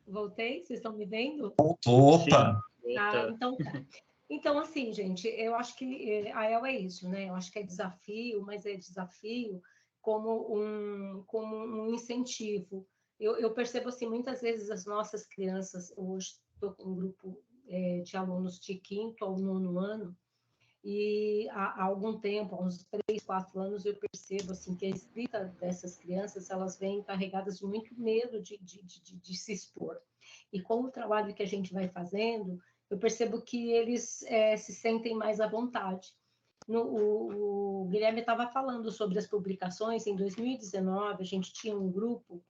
Voltei? Vocês estão me vendo? Opa! Então tá. Então, assim, gente, eu acho que a EL é isso, né? Eu acho que é desafio, mas é desafio como um incentivo. Eu percebo, assim, muitas vezes as nossas crianças, hoje estou com um grupo de alunos de 5º ao 9º ano, e há algum tempo, há uns 3, 4 anos, eu percebo assim, que a escrita dessas crianças, elas vêm carregadas de muito medo de se expor. E com o trabalho que a gente vai fazendo, eu percebo que eles se sentem mais à vontade. O Guilherme estava falando sobre as publicações. Em 2019, a gente tinha um grupo,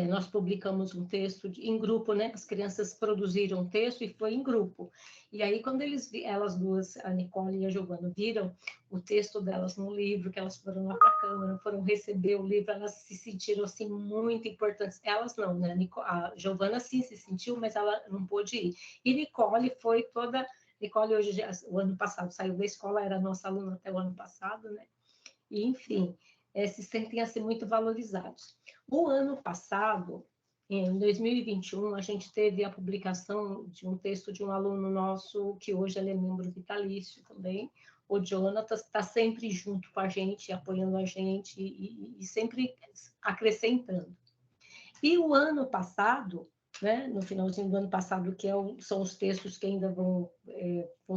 nós publicamos um texto em grupo, né? As crianças produziram um texto e foi em grupo. E aí, quando elas duas, a Nicole e a Giovana, viram o texto delas no livro, que elas foram lá para a Câmara, foram receber o livro, elas se sentiram, assim, muito importantes. Elas não, né? A Giovana, sim, se sentiu, mas ela não pôde ir. E Nicole foi toda Nicole hoje, o ano passado, saiu da escola, era nossa aluna até o ano passado, né? E, enfim, se sentem assim muito valorizados. O ano passado, em 2021, a gente teve a publicação de um texto de um aluno nosso, que hoje ele é membro vitalício também. O Jonathan está sempre junto com a gente, apoiando a gente e sempre acrescentando. E o ano passado, né, no finalzinho do ano passado, que são os textos que ainda vão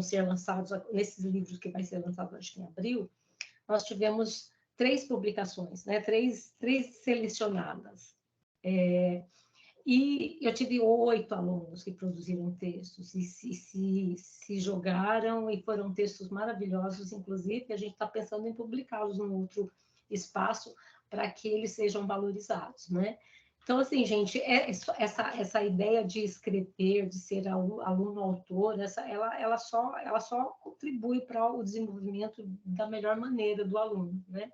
ser lançados, nesses livros que vai ser lançado, acho que em abril, nós tivemos 3 publicações, né, três selecionadas. E eu tive 8 alunos que produziram textos e se jogaram, e foram textos maravilhosos, inclusive a gente está pensando em publicá-los num outro espaço para que eles sejam valorizados, né? Então, assim, gente, essa ideia de escrever, de ser aluno-autor, ela só contribui para o desenvolvimento da melhor maneira do aluno, né?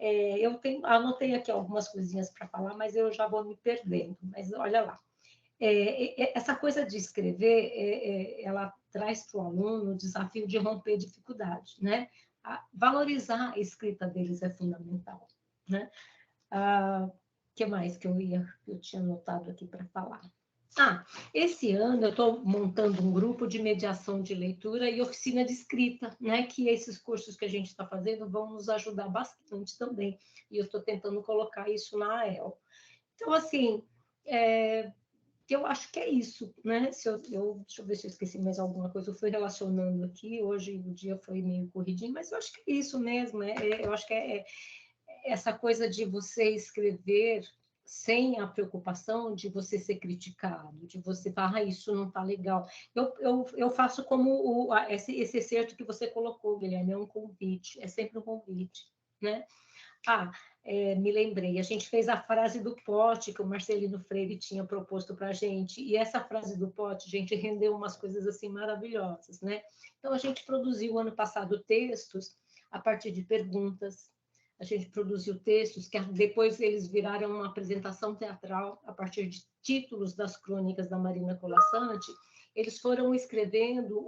Eu anotei aqui algumas coisinhas para falar, mas eu já vou me perdendo. Mas olha lá, essa coisa de escrever, ela traz para o aluno o desafio de romper dificuldade, né? Valorizar a escrita deles é fundamental, né? Que mais que eu tinha anotado aqui para falar? Esse ano eu estou montando um grupo de mediação de leitura e oficina de escrita, né? Que esses cursos que a gente está fazendo vão nos ajudar bastante também. E eu estou tentando colocar isso na AEL. Então, assim, eu acho que é isso, né? Deixa eu ver se eu esqueci mais alguma coisa. Eu fui relacionando aqui, hoje o dia foi meio corridinho, mas eu acho que é isso mesmo. Eu acho que é essa coisa de você escrever sem a preocupação de você ser criticado, de você falar, isso não está legal. Eu faço como esse excerto que você colocou, Guilherme, é um convite, é sempre um convite, né? Me lembrei, a gente fez a frase do pote que o Marcelino Freire tinha proposto para a gente, e essa frase do pote, gente, rendeu umas coisas assim maravilhosas, né? Então, a gente produziu ano passado textos a partir de perguntas, a gente produziu textos que depois eles viraram uma apresentação teatral a partir de títulos das crônicas da Marina Colasanti. Eles foram escrevendo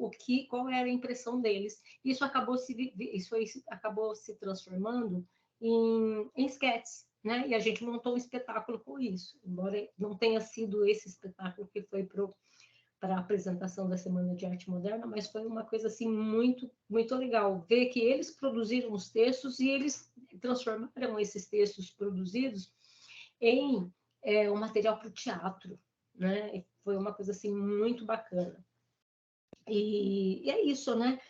qual era a impressão deles. Isso acabou se transformando em esquetes, né? E a gente montou um espetáculo com isso, embora não tenha sido esse espetáculo que foi para a apresentação da Semana de Arte Moderna, mas foi uma coisa assim muito, muito legal ver que eles produziram os textos e eles transformaram esses textos produzidos em um material para o teatro, né? E foi uma coisa assim muito bacana. E é isso, né?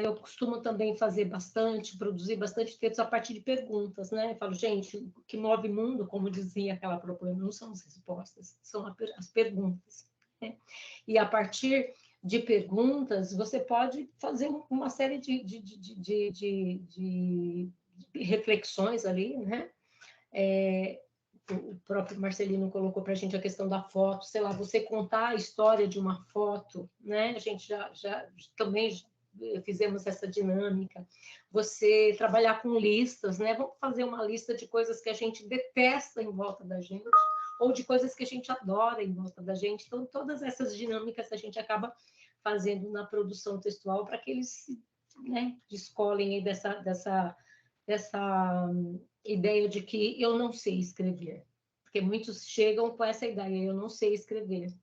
Eu costumo também produzir bastante textos a partir de perguntas, né? Eu falo, gente, o que move o mundo, como dizia aquela propaganda, não são as respostas, são as perguntas. Né? E a partir de perguntas, você pode fazer uma série de reflexões ali, né? O próprio Marcelino colocou para a gente a questão da foto, sei lá, você contar a história de uma foto, né? A gente já também fizemos essa dinâmica. Você trabalhar com listas, né? Vamos fazer uma lista de coisas que a gente detesta em volta da gente, ou de coisas que a gente adora em volta da gente. Então, todas essas dinâmicas a gente acaba fazendo na produção textual para que eles, né, descolem aí dessa ideia de que eu não sei escrever. Porque muitos chegam com essa ideia, eu não sei escrever.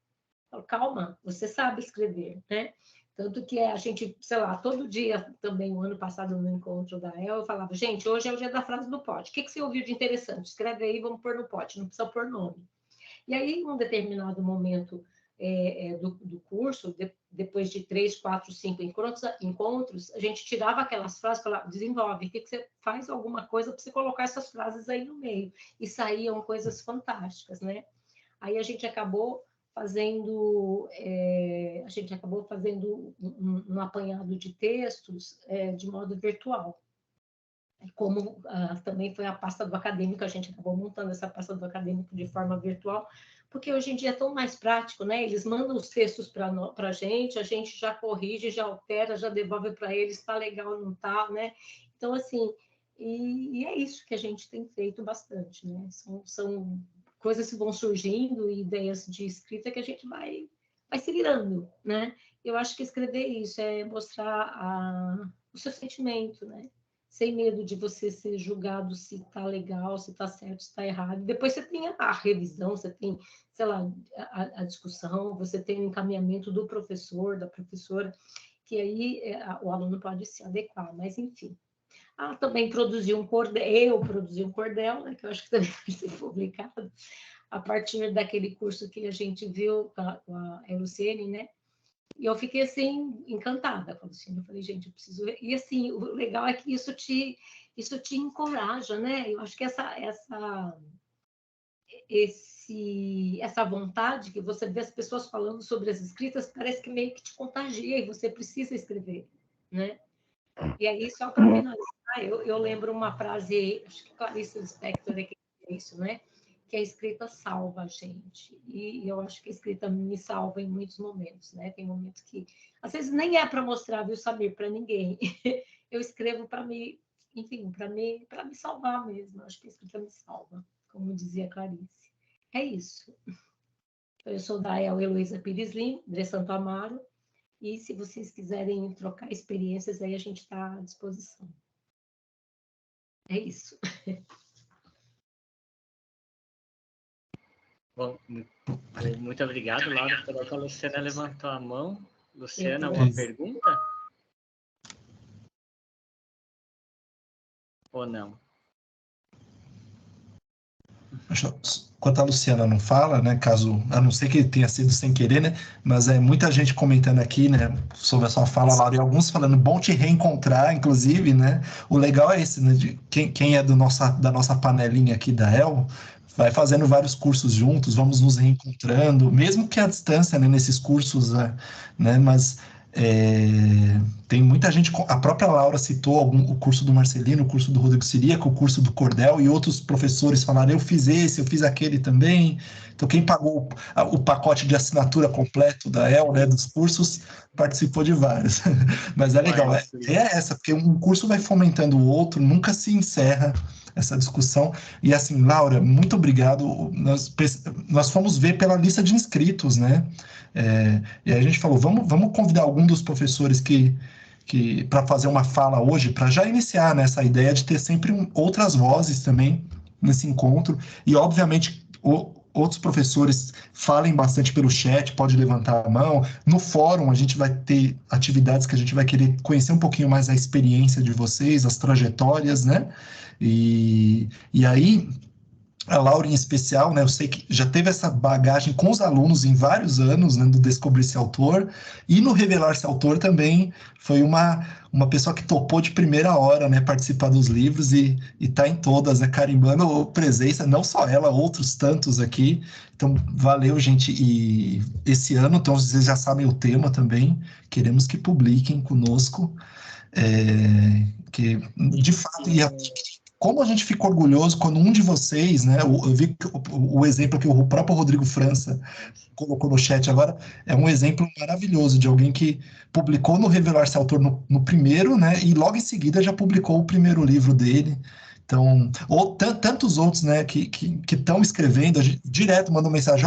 Falo, calma, você sabe escrever, né? Tanto que a gente, sei lá, todo dia também, o ano passado, no encontro da El, eu falava, gente, hoje é o dia da frase do pote. O que você ouviu de interessante? Escreve aí, vamos pôr no pote, não precisa pôr nome. E aí, em um determinado momento do curso, depois de 3, 4, 5 encontros, a gente tirava aquelas frases e falava, desenvolve, que você faz alguma coisa para você colocar essas frases aí no meio. E saíam coisas fantásticas, né? Aí a gente acabou fazendo um apanhado de textos de modo virtual. Como também foi a pasta do acadêmico, a gente acabou montando essa pasta do acadêmico de forma virtual, porque hoje em dia é tão mais prático, né? Eles mandam os textos para a gente já corrige, já altera, já devolve para eles, está legal, não está, né? Então, assim, e é isso que a gente tem feito bastante, né? São coisas que vão surgindo, ideias de escrita que a gente vai se virando, né? eu acho que escrever isso é mostrar o seu sentimento, né? Sem medo de você ser julgado se está legal, se está certo, se está errado. Depois você tem a revisão, você tem, sei lá, a discussão, você tem o encaminhamento do professor, da professora, que aí o aluno pode se adequar, mas enfim. Também produzi um cordel, eu produzi um cordel, né, que eu acho que também vai ser publicado, a partir daquele curso que a gente viu com a Luciene, né? E eu fiquei, assim, encantada com a Luciene. Eu falei, gente, eu preciso ver. E, assim, o legal é que isso te encoraja, né? Eu acho que essa vontade que você vê as pessoas falando sobre as escritas, parece que meio que te contagia e você precisa escrever, né? E aí, só para finalizar, eu lembro uma frase, acho que Clarice Lispector é que é isso, né? Que a escrita salva a gente. E eu acho que a escrita me salva em muitos momentos, né? Tem momentos que, às vezes, nem é para mostrar, viu, Samir, para ninguém. Eu escrevo para me, enfim, para me salvar mesmo. Eu acho que a escrita me salva, como dizia Clarice. É isso. Eu sou da Heloísa Pires Lim, de Santo Amaro, e se vocês quiserem trocar experiências, aí a gente está à disposição. É isso. Bom, muito obrigado, Laura, pela que a Luciana levantou a mão. Luciana, alguma pergunta? Ou não? Enquanto a Luciana não fala, né, caso, a não ser que tenha sido sem querer, né, mas muita gente comentando aqui, né, sobre a sua fala, Laura, e alguns falando, bom te reencontrar, inclusive, né, o legal é esse, né, de quem é da nossa panelinha aqui da El, vai fazendo vários cursos juntos, vamos nos reencontrando, mesmo que à distância, né, nesses cursos, né, mas tem muita gente, a própria Laura citou o curso do Marcelino, o curso do Rodrigo Siriaco, o curso do Cordel, e outros professores falaram, eu fiz esse, eu fiz aquele também. Então, quem pagou o pacote de assinatura completo da EL, né, dos cursos, participou de vários. Mas é legal, essa, porque um curso vai fomentando o outro, nunca se encerra essa discussão. E assim, Laura, muito obrigado. Nós fomos ver pela lista de inscritos, né? E aí a gente falou, vamos convidar algum dos professores que para fazer uma fala hoje, para já iniciar nessa ideia de ter sempre outras vozes também nesse encontro. E, obviamente, outros professores falem bastante pelo chat, pode levantar a mão. No fórum, a gente vai ter atividades que a gente vai querer conhecer um pouquinho mais a experiência de vocês, as trajetórias, né? E aí, a Laura em especial, né, eu sei que já teve essa bagagem com os alunos em vários anos, né, do Descobrir-se Autor, e no Revelar-se Autor também foi uma pessoa que topou de primeira hora, né, participar dos livros e tá em todas, né, carimbando presença, não só ela, outros tantos aqui. Então, valeu, gente. E esse ano, então, vocês já sabem o tema também, queremos que publiquem conosco, que de fato, como a gente fica orgulhoso quando um de vocês, né, eu vi o exemplo que o próprio Rodrigo França colocou no chat agora, é um exemplo maravilhoso de alguém que publicou no Revelar-se Autor no primeiro, né, e logo em seguida já publicou o primeiro livro dele. Então, ou tantos outros, né, que estão escrevendo, a gente direto manda uma mensagem,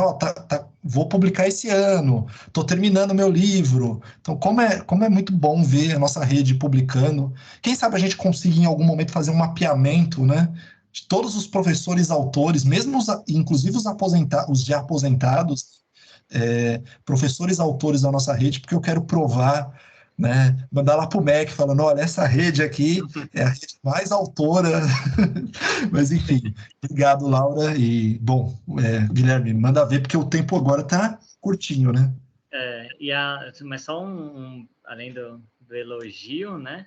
vou publicar esse ano, estou terminando meu livro. Então, como é muito bom ver a nossa rede publicando. Quem sabe a gente consiga em algum momento fazer um mapeamento, né, de todos os professores autores, mesmo inclusive os já aposentados, professores autores da nossa rede, porque eu quero provar, né, mandar lá para o MEC falando, olha, essa rede aqui é a rede mais autora. Mas enfim, obrigado, Laura, e bom, Guilherme, manda ver, porque o tempo agora está curtinho, né? Mas só além do elogio, né,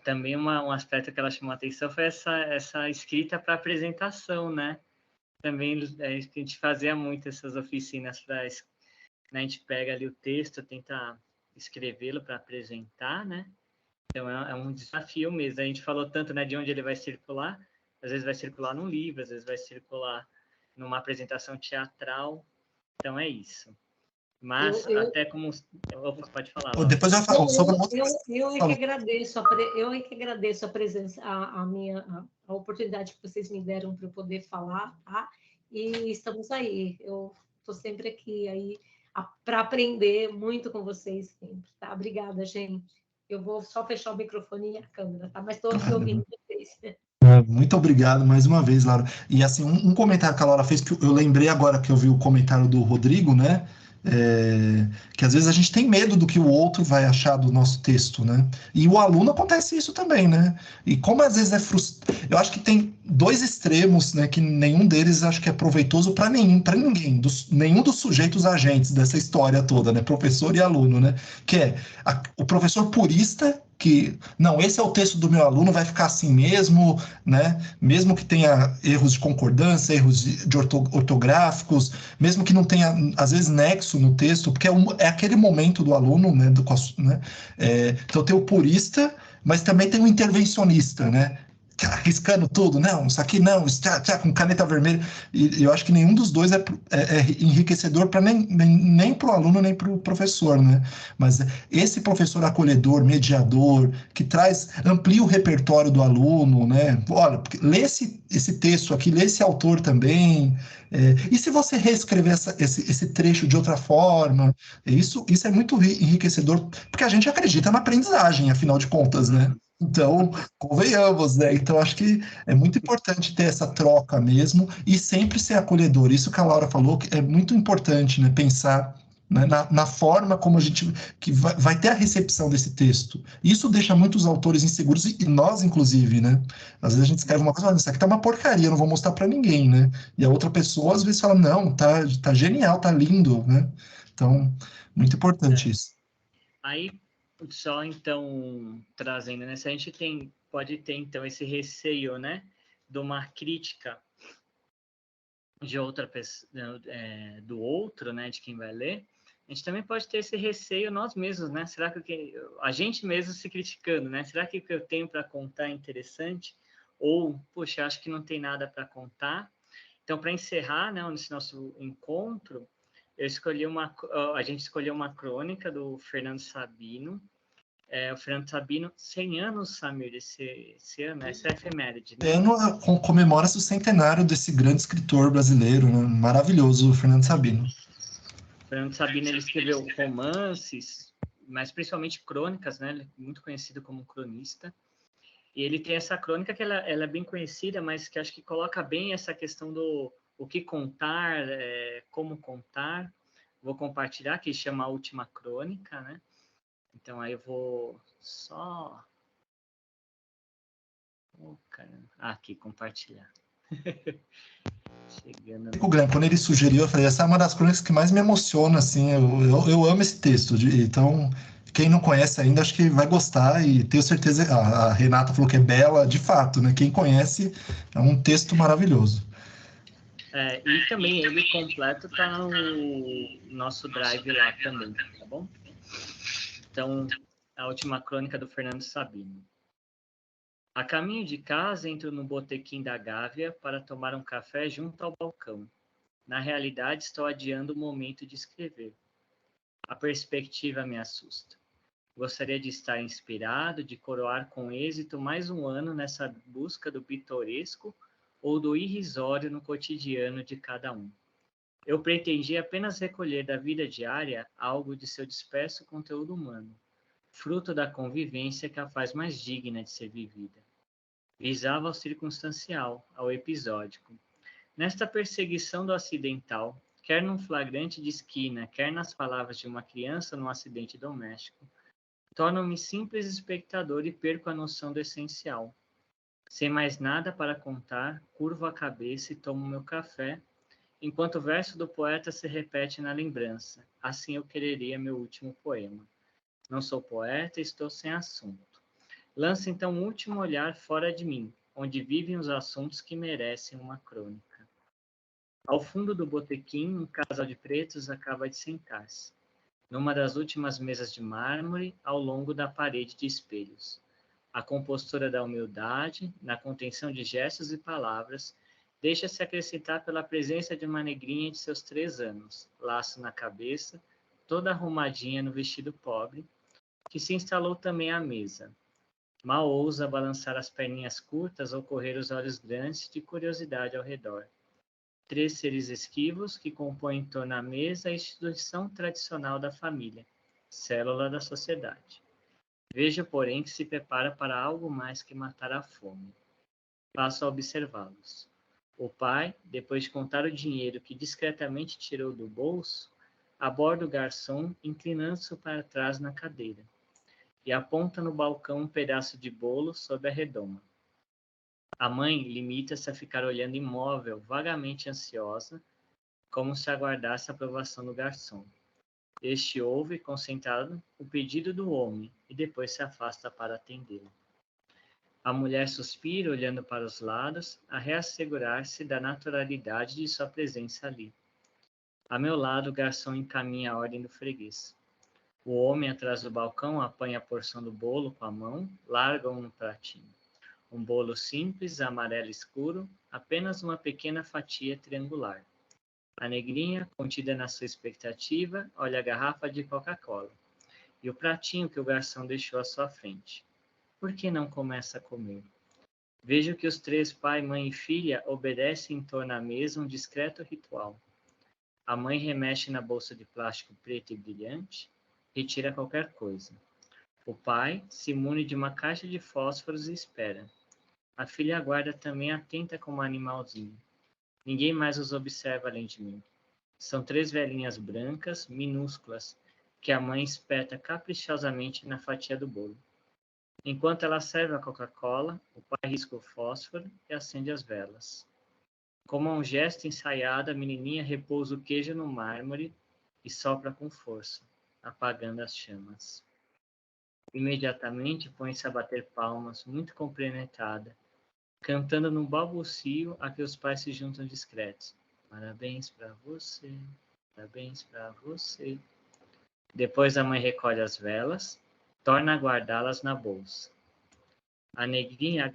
também um aspecto que ela chamou a atenção foi essa escrita para apresentação, né? Também a gente fazia muito essas oficinas para, né, a gente pega ali o texto, tenta escrevê-lo para apresentar, né? Então é um desafio mesmo. A gente falou tanto, né, de onde ele vai circular. Às vezes vai circular num livro, às vezes vai circular numa apresentação teatral. Então é isso. Mas até como pode falar. Laura. Depois eu falo sobre eu é que agradeço a presença, a oportunidade que vocês me deram para eu poder falar, tá? E estamos aí. Eu Estou sempre aqui aí para aprender muito com vocês sempre, tá? Obrigada, gente. Eu vou só fechar o microfone e a câmera, tá? Mas estou aqui ouvindo vocês. Muito obrigado mais uma vez, Laura. E assim, um comentário que a Laura fez, que eu lembrei agora que eu vi o comentário do Rodrigo, né? Que às vezes a gente tem medo do que o outro vai achar do nosso texto, né? E o aluno acontece isso também, né? E como às vezes é frustrante, eu acho que tem dois extremos, né? Que nenhum deles acho que é proveitoso para ninguém, nenhum dos sujeitos agentes dessa história toda, né? Professor e aluno, né? Que é o professor purista que, não, esse é o texto do meu aluno, vai ficar assim mesmo, né? Mesmo que tenha erros de concordância, erros de ortográficos, mesmo que não tenha, às vezes, nexo no texto, porque é aquele momento do aluno, né? Então tem o purista, mas também tem o intervencionista, né? Arriscando tudo, não, isso aqui não, com caneta vermelha. E eu acho que nenhum dos dois é enriquecedor para nem para o aluno, nem para o professor, né? Mas esse professor acolhedor, mediador, que amplia o repertório do aluno, né? Olha, lê esse texto aqui, lê esse autor também. E se você reescrever esse trecho de outra forma? Isso é muito enriquecedor, porque a gente acredita na aprendizagem, afinal de contas, né? Então, convenhamos, né? Então, acho que é muito importante ter essa troca mesmo e sempre ser acolhedor. Isso que a Laura falou que é muito importante, né? Pensar, né, na forma como a gente que vai ter a recepção desse texto. Isso deixa muitos autores inseguros, e nós, inclusive, né? Às vezes a gente escreve uma coisa, isso aqui tá uma porcaria, eu não vou mostrar para ninguém, né? E a outra pessoa, às vezes, fala, não, tá genial, tá lindo, né? Então, muito importante isso. Aí, só então, trazendo, né? Se a gente pode ter, então, esse receio, né? De uma crítica de outra pessoa, do outro, né? De quem vai ler, a gente também pode ter esse receio nós mesmos, né? Será que a gente mesmo se criticando, né? Será que o que eu tenho para contar é interessante? Ou, poxa, acho que não tem nada para contar. Então, para encerrar, né, esse nosso encontro, a gente escolheu uma crônica do Fernando Sabino. O Fernando Sabino, 100 anos, Samir, esse ano, essa é efeméride, né? Esse ano comemora-se o centenário desse grande escritor brasileiro, né? Maravilhoso, o Fernando Sabino. Fernando Sabino, ele escreveu romances, mas principalmente crônicas, né? Ele é muito conhecido como cronista. E ele tem essa crônica que ela é bem conhecida, mas que acho que coloca bem essa questão do o que contar, como contar. Vou compartilhar, que chama A Última Crônica, né? Então, aí eu vou só... aqui, compartilhar. Chegando... O Glenn, quando ele sugeriu, eu falei, essa é uma das crônicas que mais me emociona, assim, eu amo esse texto, então... Quem não conhece ainda, acho que vai gostar e tenho certeza, a Renata falou que é bela, de fato, né? Quem conhece, é um texto maravilhoso. E também ele completo está no nosso drive lá também, tá bom? Então, a última crônica do Fernando Sabino. A caminho de casa, entro no botequim da Gávea para tomar um café junto ao balcão. Na realidade, estou adiando o momento de escrever. A perspectiva me assusta. Gostaria de estar inspirado, de coroar com êxito mais um ano nessa busca do pitoresco ou do irrisório no cotidiano de cada um. Eu pretendi apenas recolher da vida diária algo de seu disperso conteúdo humano, fruto da convivência que a faz mais digna de ser vivida. Visava ao circunstancial, ao episódico. Nesta perseguição do acidental, quer num flagrante de esquina, quer nas palavras de uma criança num acidente doméstico, torno-me simples espectador e perco a noção do essencial. Sem mais nada para contar, curvo a cabeça e tomo meu café, enquanto o verso do poeta se repete na lembrança. Assim eu quereria meu último poema. Não sou poeta, estou sem assunto. Lança então um último olhar fora de mim, onde vivem os assuntos que merecem uma crônica. Ao fundo do botequim, um casal de pretos acaba de sentar-se, numa das últimas mesas de mármore ao longo da parede de espelhos. A compostura da humildade, na contenção de gestos e palavras, deixa-se acrescentar pela presença de uma negrinha de seus 3 anos, laço na cabeça, toda arrumadinha no vestido pobre, que se instalou também à mesa. Mal ousa balançar as perninhas curtas ou correr os olhos grandes de curiosidade ao redor. 3 seres esquivos que compõem em torno da mesa a instituição tradicional da família, célula da sociedade. Veja, porém, que se prepara para algo mais que matar a fome. Passo a observá-los. O pai, depois de contar o dinheiro que discretamente tirou do bolso, aborda o garçom, inclinando-se para trás na cadeira, e aponta no balcão um pedaço de bolo sob a redoma. A mãe limita-se a ficar olhando imóvel, vagamente ansiosa, como se aguardasse a aprovação do garçom. Este ouve, concentrado, o pedido do homem e depois se afasta para atendê-lo. A mulher suspira, olhando para os lados, a reassegurar-se da naturalidade de sua presença ali. A meu lado, o garçom encaminha a ordem do freguês. O homem, atrás do balcão, apanha a porção do bolo com a mão, larga-o no pratinho. Um bolo simples, amarelo escuro, apenas uma pequena fatia triangular. A negrinha, contida na sua expectativa, olha a garrafa de Coca-Cola e o pratinho que o garçom deixou à sua frente. Por que não começa a comer? Vejo que os 3, pai, mãe e filha, obedecem em torno à mesa um discreto ritual. A mãe remexe na bolsa de plástico preto e brilhante, retira qualquer coisa. O pai se mune de uma caixa de fósforos e espera. A filha aguarda também atenta como um animalzinho. Ninguém mais os observa além de mim. São 3 velhinhas brancas, minúsculas, que a mãe espeta caprichosamente na fatia do bolo. Enquanto ela serve a Coca-Cola, o pai risca o fósforo e acende as velas. Como um gesto ensaiado, a menininha repousa o queijo no mármore e sopra com força, apagando as chamas. Imediatamente põe-se a bater palmas, muito compenetrada, cantando num balbucio a que os pais se juntam discretos. Parabéns para você, parabéns para você. Depois a mãe recolhe as velas, torna a guardá-las na bolsa. A negrinha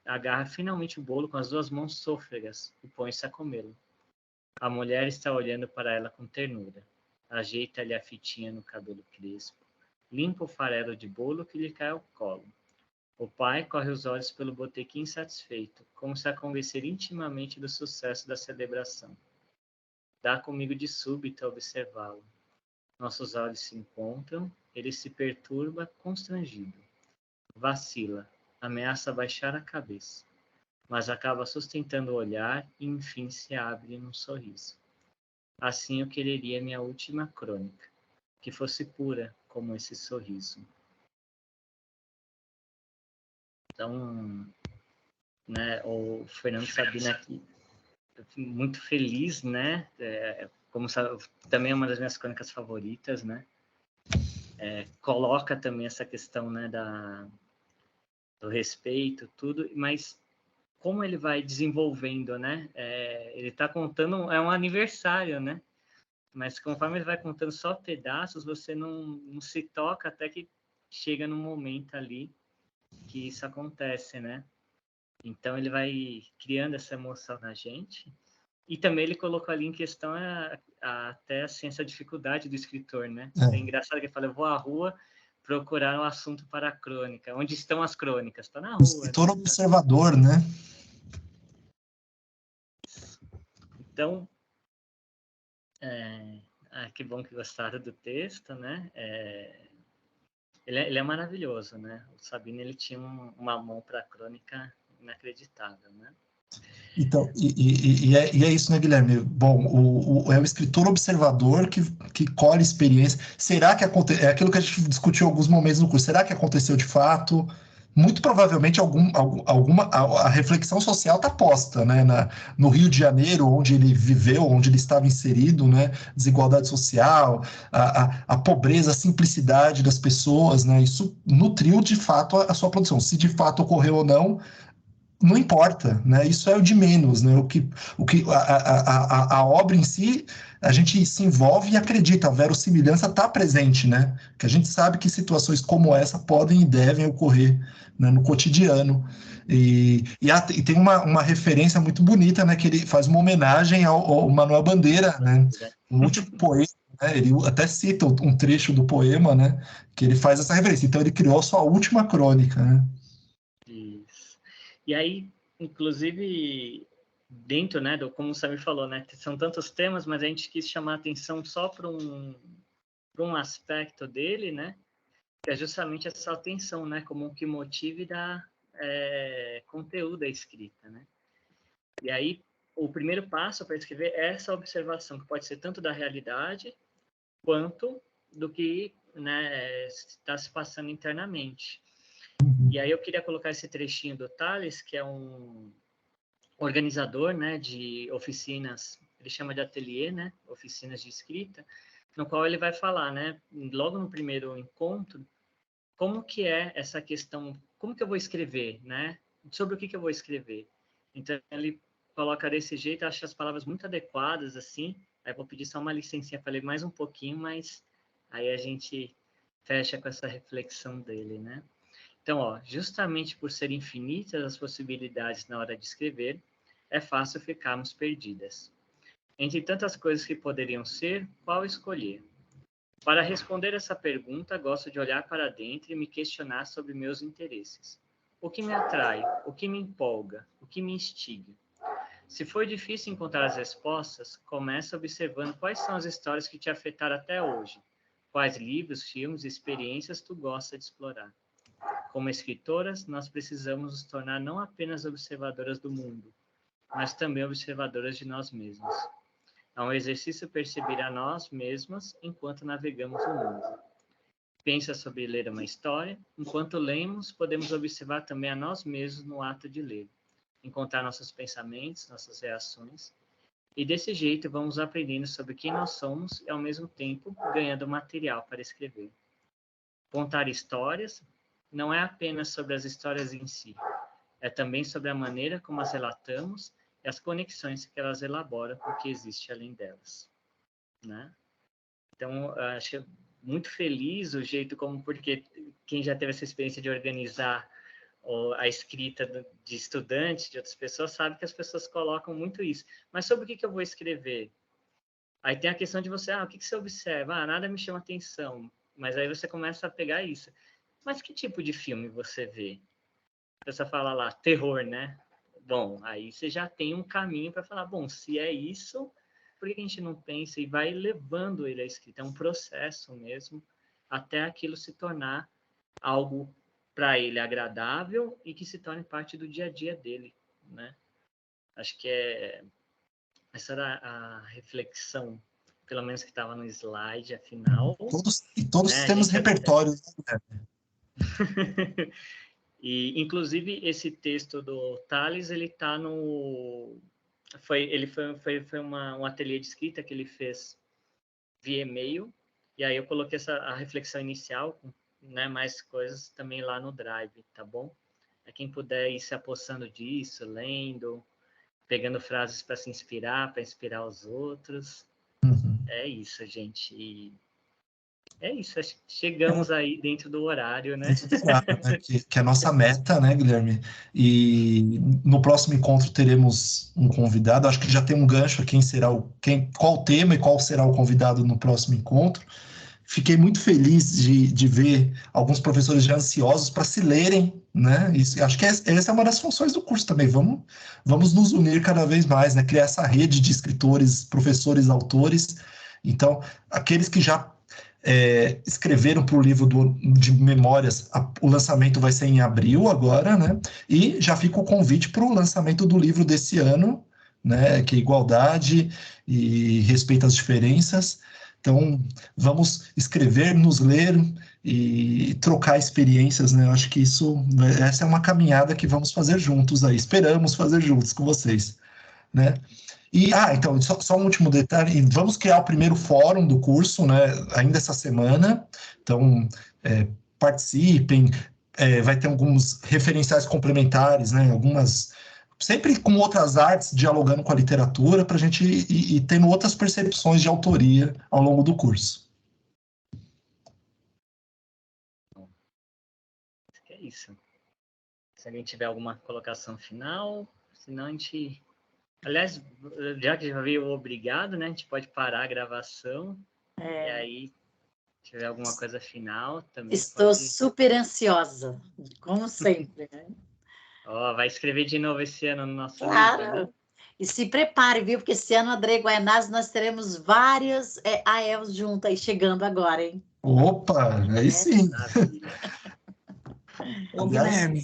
agarra finalmente o bolo com as 2 mãos sôfregas e põe-se a comê-lo. A mulher está olhando para ela com ternura. Ajeita-lhe a fitinha no cabelo crespo. Limpa o farelo de bolo que lhe cai ao colo. O pai corre os olhos pelo botequim satisfeito, como se a convencer intimamente do sucesso da celebração. Dá comigo de súbito a observá-lo. Nossos olhos se encontram, ele se perturba, constrangido. Vacila, ameaça baixar a cabeça, mas acaba sustentando o olhar e enfim se abre num sorriso. Assim eu quereria minha última crônica, que fosse pura como esse sorriso. Então, né, o Fernando Sabina aqui, muito feliz, né? Como sabe, também é uma das minhas crônicas favoritas, né? Coloca também essa questão, né, do respeito, tudo, mas como ele vai desenvolvendo, né? Ele está contando, é um aniversário, né? Mas conforme ele vai contando só pedaços, você não se toca até que chega num momento ali que isso acontece, né? Então ele vai criando essa emoção na gente. E também ele colocou ali em questão até assim, essa dificuldade do escritor, né? É engraçado que ele fala, eu vou à rua procurar um assunto para a crônica. Onde estão as crônicas? Está na rua. Escritor, né? Observador, né? Então, que bom que gostaram do texto, né? Ele é maravilhoso, né? O Sabino, ele tinha uma mão para a crônica inacreditável, né? Então, é isso, né, Guilherme? Bom, é o escritor observador que colhe experiência. Será que aconteceu? É aquilo que a gente discutiu em alguns momentos no curso. Será que aconteceu de fato? Muito provavelmente a reflexão social está posta, né, no Rio de Janeiro, onde ele viveu, onde ele estava inserido, né, desigualdade social, a pobreza, a simplicidade das pessoas, né, isso nutriu de fato a sua produção. Se de fato ocorreu ou não importa, né? Isso é o de menos, né? A obra em si, a gente se envolve e acredita, a verossimilhança está presente, né? Que a gente sabe que situações como essa podem e devem ocorrer, né, no cotidiano. E tem uma referência muito bonita, né? Que ele faz uma homenagem ao Manuel Bandeira, né? No último poema, né? Ele até cita um trecho do poema, né? Que ele faz essa referência. Então ele criou a sua última crônica, né? E aí, inclusive, dentro, né, como o Samir falou, né, são tantos temas, mas a gente quis chamar a atenção só para um aspecto dele, né, que é justamente essa atenção, né, como o que motiva e dá conteúdo à escrita, né. E aí, o primeiro passo para escrever é essa observação, que pode ser tanto da realidade, quanto do que, né, está se passando internamente. E aí eu queria colocar esse trechinho do Tales, que é um organizador, né, de oficinas, ele chama de ateliê, né, oficinas de escrita, no qual ele vai falar, né, logo no primeiro encontro, como que é essa questão, como que eu vou escrever, né, sobre o que eu vou escrever. Então, ele coloca desse jeito, acho as palavras muito adequadas, assim, aí vou pedir só uma licencinha para ler mais um pouquinho, mas aí a gente fecha com essa reflexão dele, né. Então, ó, justamente por ser infinitas as possibilidades na hora de escrever, é fácil ficarmos perdidas. Entre tantas coisas que poderiam ser, qual escolher? Para responder essa pergunta, gosto de olhar para dentro e me questionar sobre meus interesses. O que me atrai? O que me empolga? O que me instiga? Se for difícil encontrar as respostas, comece observando quais são as histórias que te afetaram até hoje. Quais livros, filmes e experiências tu gosta de explorar. Como escritoras, nós precisamos nos tornar não apenas observadoras do mundo, mas também observadoras de nós mesmos. É um exercício perceber a nós mesmas enquanto navegamos o mundo. Pensa sobre ler uma história. Enquanto lemos, podemos observar também a nós mesmos no ato de ler, encontrar nossos pensamentos, nossas reações, e desse jeito vamos aprendendo sobre quem nós somos e, ao mesmo tempo, ganhando material para escrever. Contar histórias não é apenas sobre as histórias em si, é também sobre a maneira como as relatamos e as conexões que elas elaboram com o que existe além delas, né? Então, acho muito feliz o jeito como, porque quem já teve essa experiência de organizar a escrita de estudantes, de outras pessoas, sabe que as pessoas colocam muito isso. Mas sobre o que eu vou escrever? Aí tem a questão de você, o que você observa? Nada me chama atenção. Mas aí você começa a pegar isso. Mas que tipo de filme você vê? A pessoa fala lá, terror, né? Bom, aí você já tem um caminho para falar, bom, se é isso, por que a gente não pensa e vai levando ele à escrita? É um processo mesmo, até aquilo se tornar algo para ele agradável e que se torne parte do dia a dia dele, né? Acho que essa era a reflexão, pelo menos que estava no slide, afinal. Todos né, temos repertórios, né? E, inclusive, esse texto do Tales, ele está no... Foi um ateliê de escrita que ele fez via e-mail, e aí eu coloquei a reflexão inicial, né, mais coisas também lá no Drive, tá bom? Quem puder ir se apossando disso, lendo, pegando frases para se inspirar, para inspirar os outros. É isso, gente. E é isso, chegamos aí dentro do horário, né? Que é a nossa meta, né, Guilherme? E no próximo encontro teremos um convidado, acho que já tem um gancho, qual o tema e qual será o convidado no próximo encontro. Fiquei muito feliz de ver alguns professores já ansiosos para se lerem, né? Isso, acho que essa é uma das funções do curso também. Vamos nos unir cada vez mais, né? Criar essa rede de escritores, professores, autores. Então, aqueles que já escreveram para o livro de memórias, o lançamento vai ser em abril agora, né? E já fica o convite para o lançamento do livro desse ano, né? Que é Igualdade e Respeito às Diferenças. Então, vamos escrever, nos ler e trocar experiências, né? Eu acho que essa é uma caminhada que vamos fazer juntos aí. Esperamos fazer juntos com vocês, né? E, então, só um último detalhe, vamos criar o primeiro fórum do curso, né, ainda essa semana, então, participem, vai ter alguns referenciais complementares, né, sempre com outras artes, dialogando com a literatura, para a gente ir tendo outras percepções de autoria ao longo do curso. Acho que é isso. Se alguém tiver alguma colocação final, senão a gente... Aliás, já que já veio obrigado, né? A gente pode parar a gravação e aí, se tiver alguma coisa final, também Estou super ansiosa, como sempre, né? Vai escrever de novo esse ano no nosso livro, né? E se prepare, viu? Porque esse ano, André Guaianazes, nós teremos várias AELs juntas aí chegando agora, hein? Opa, aí sim. Ô, Guilherme,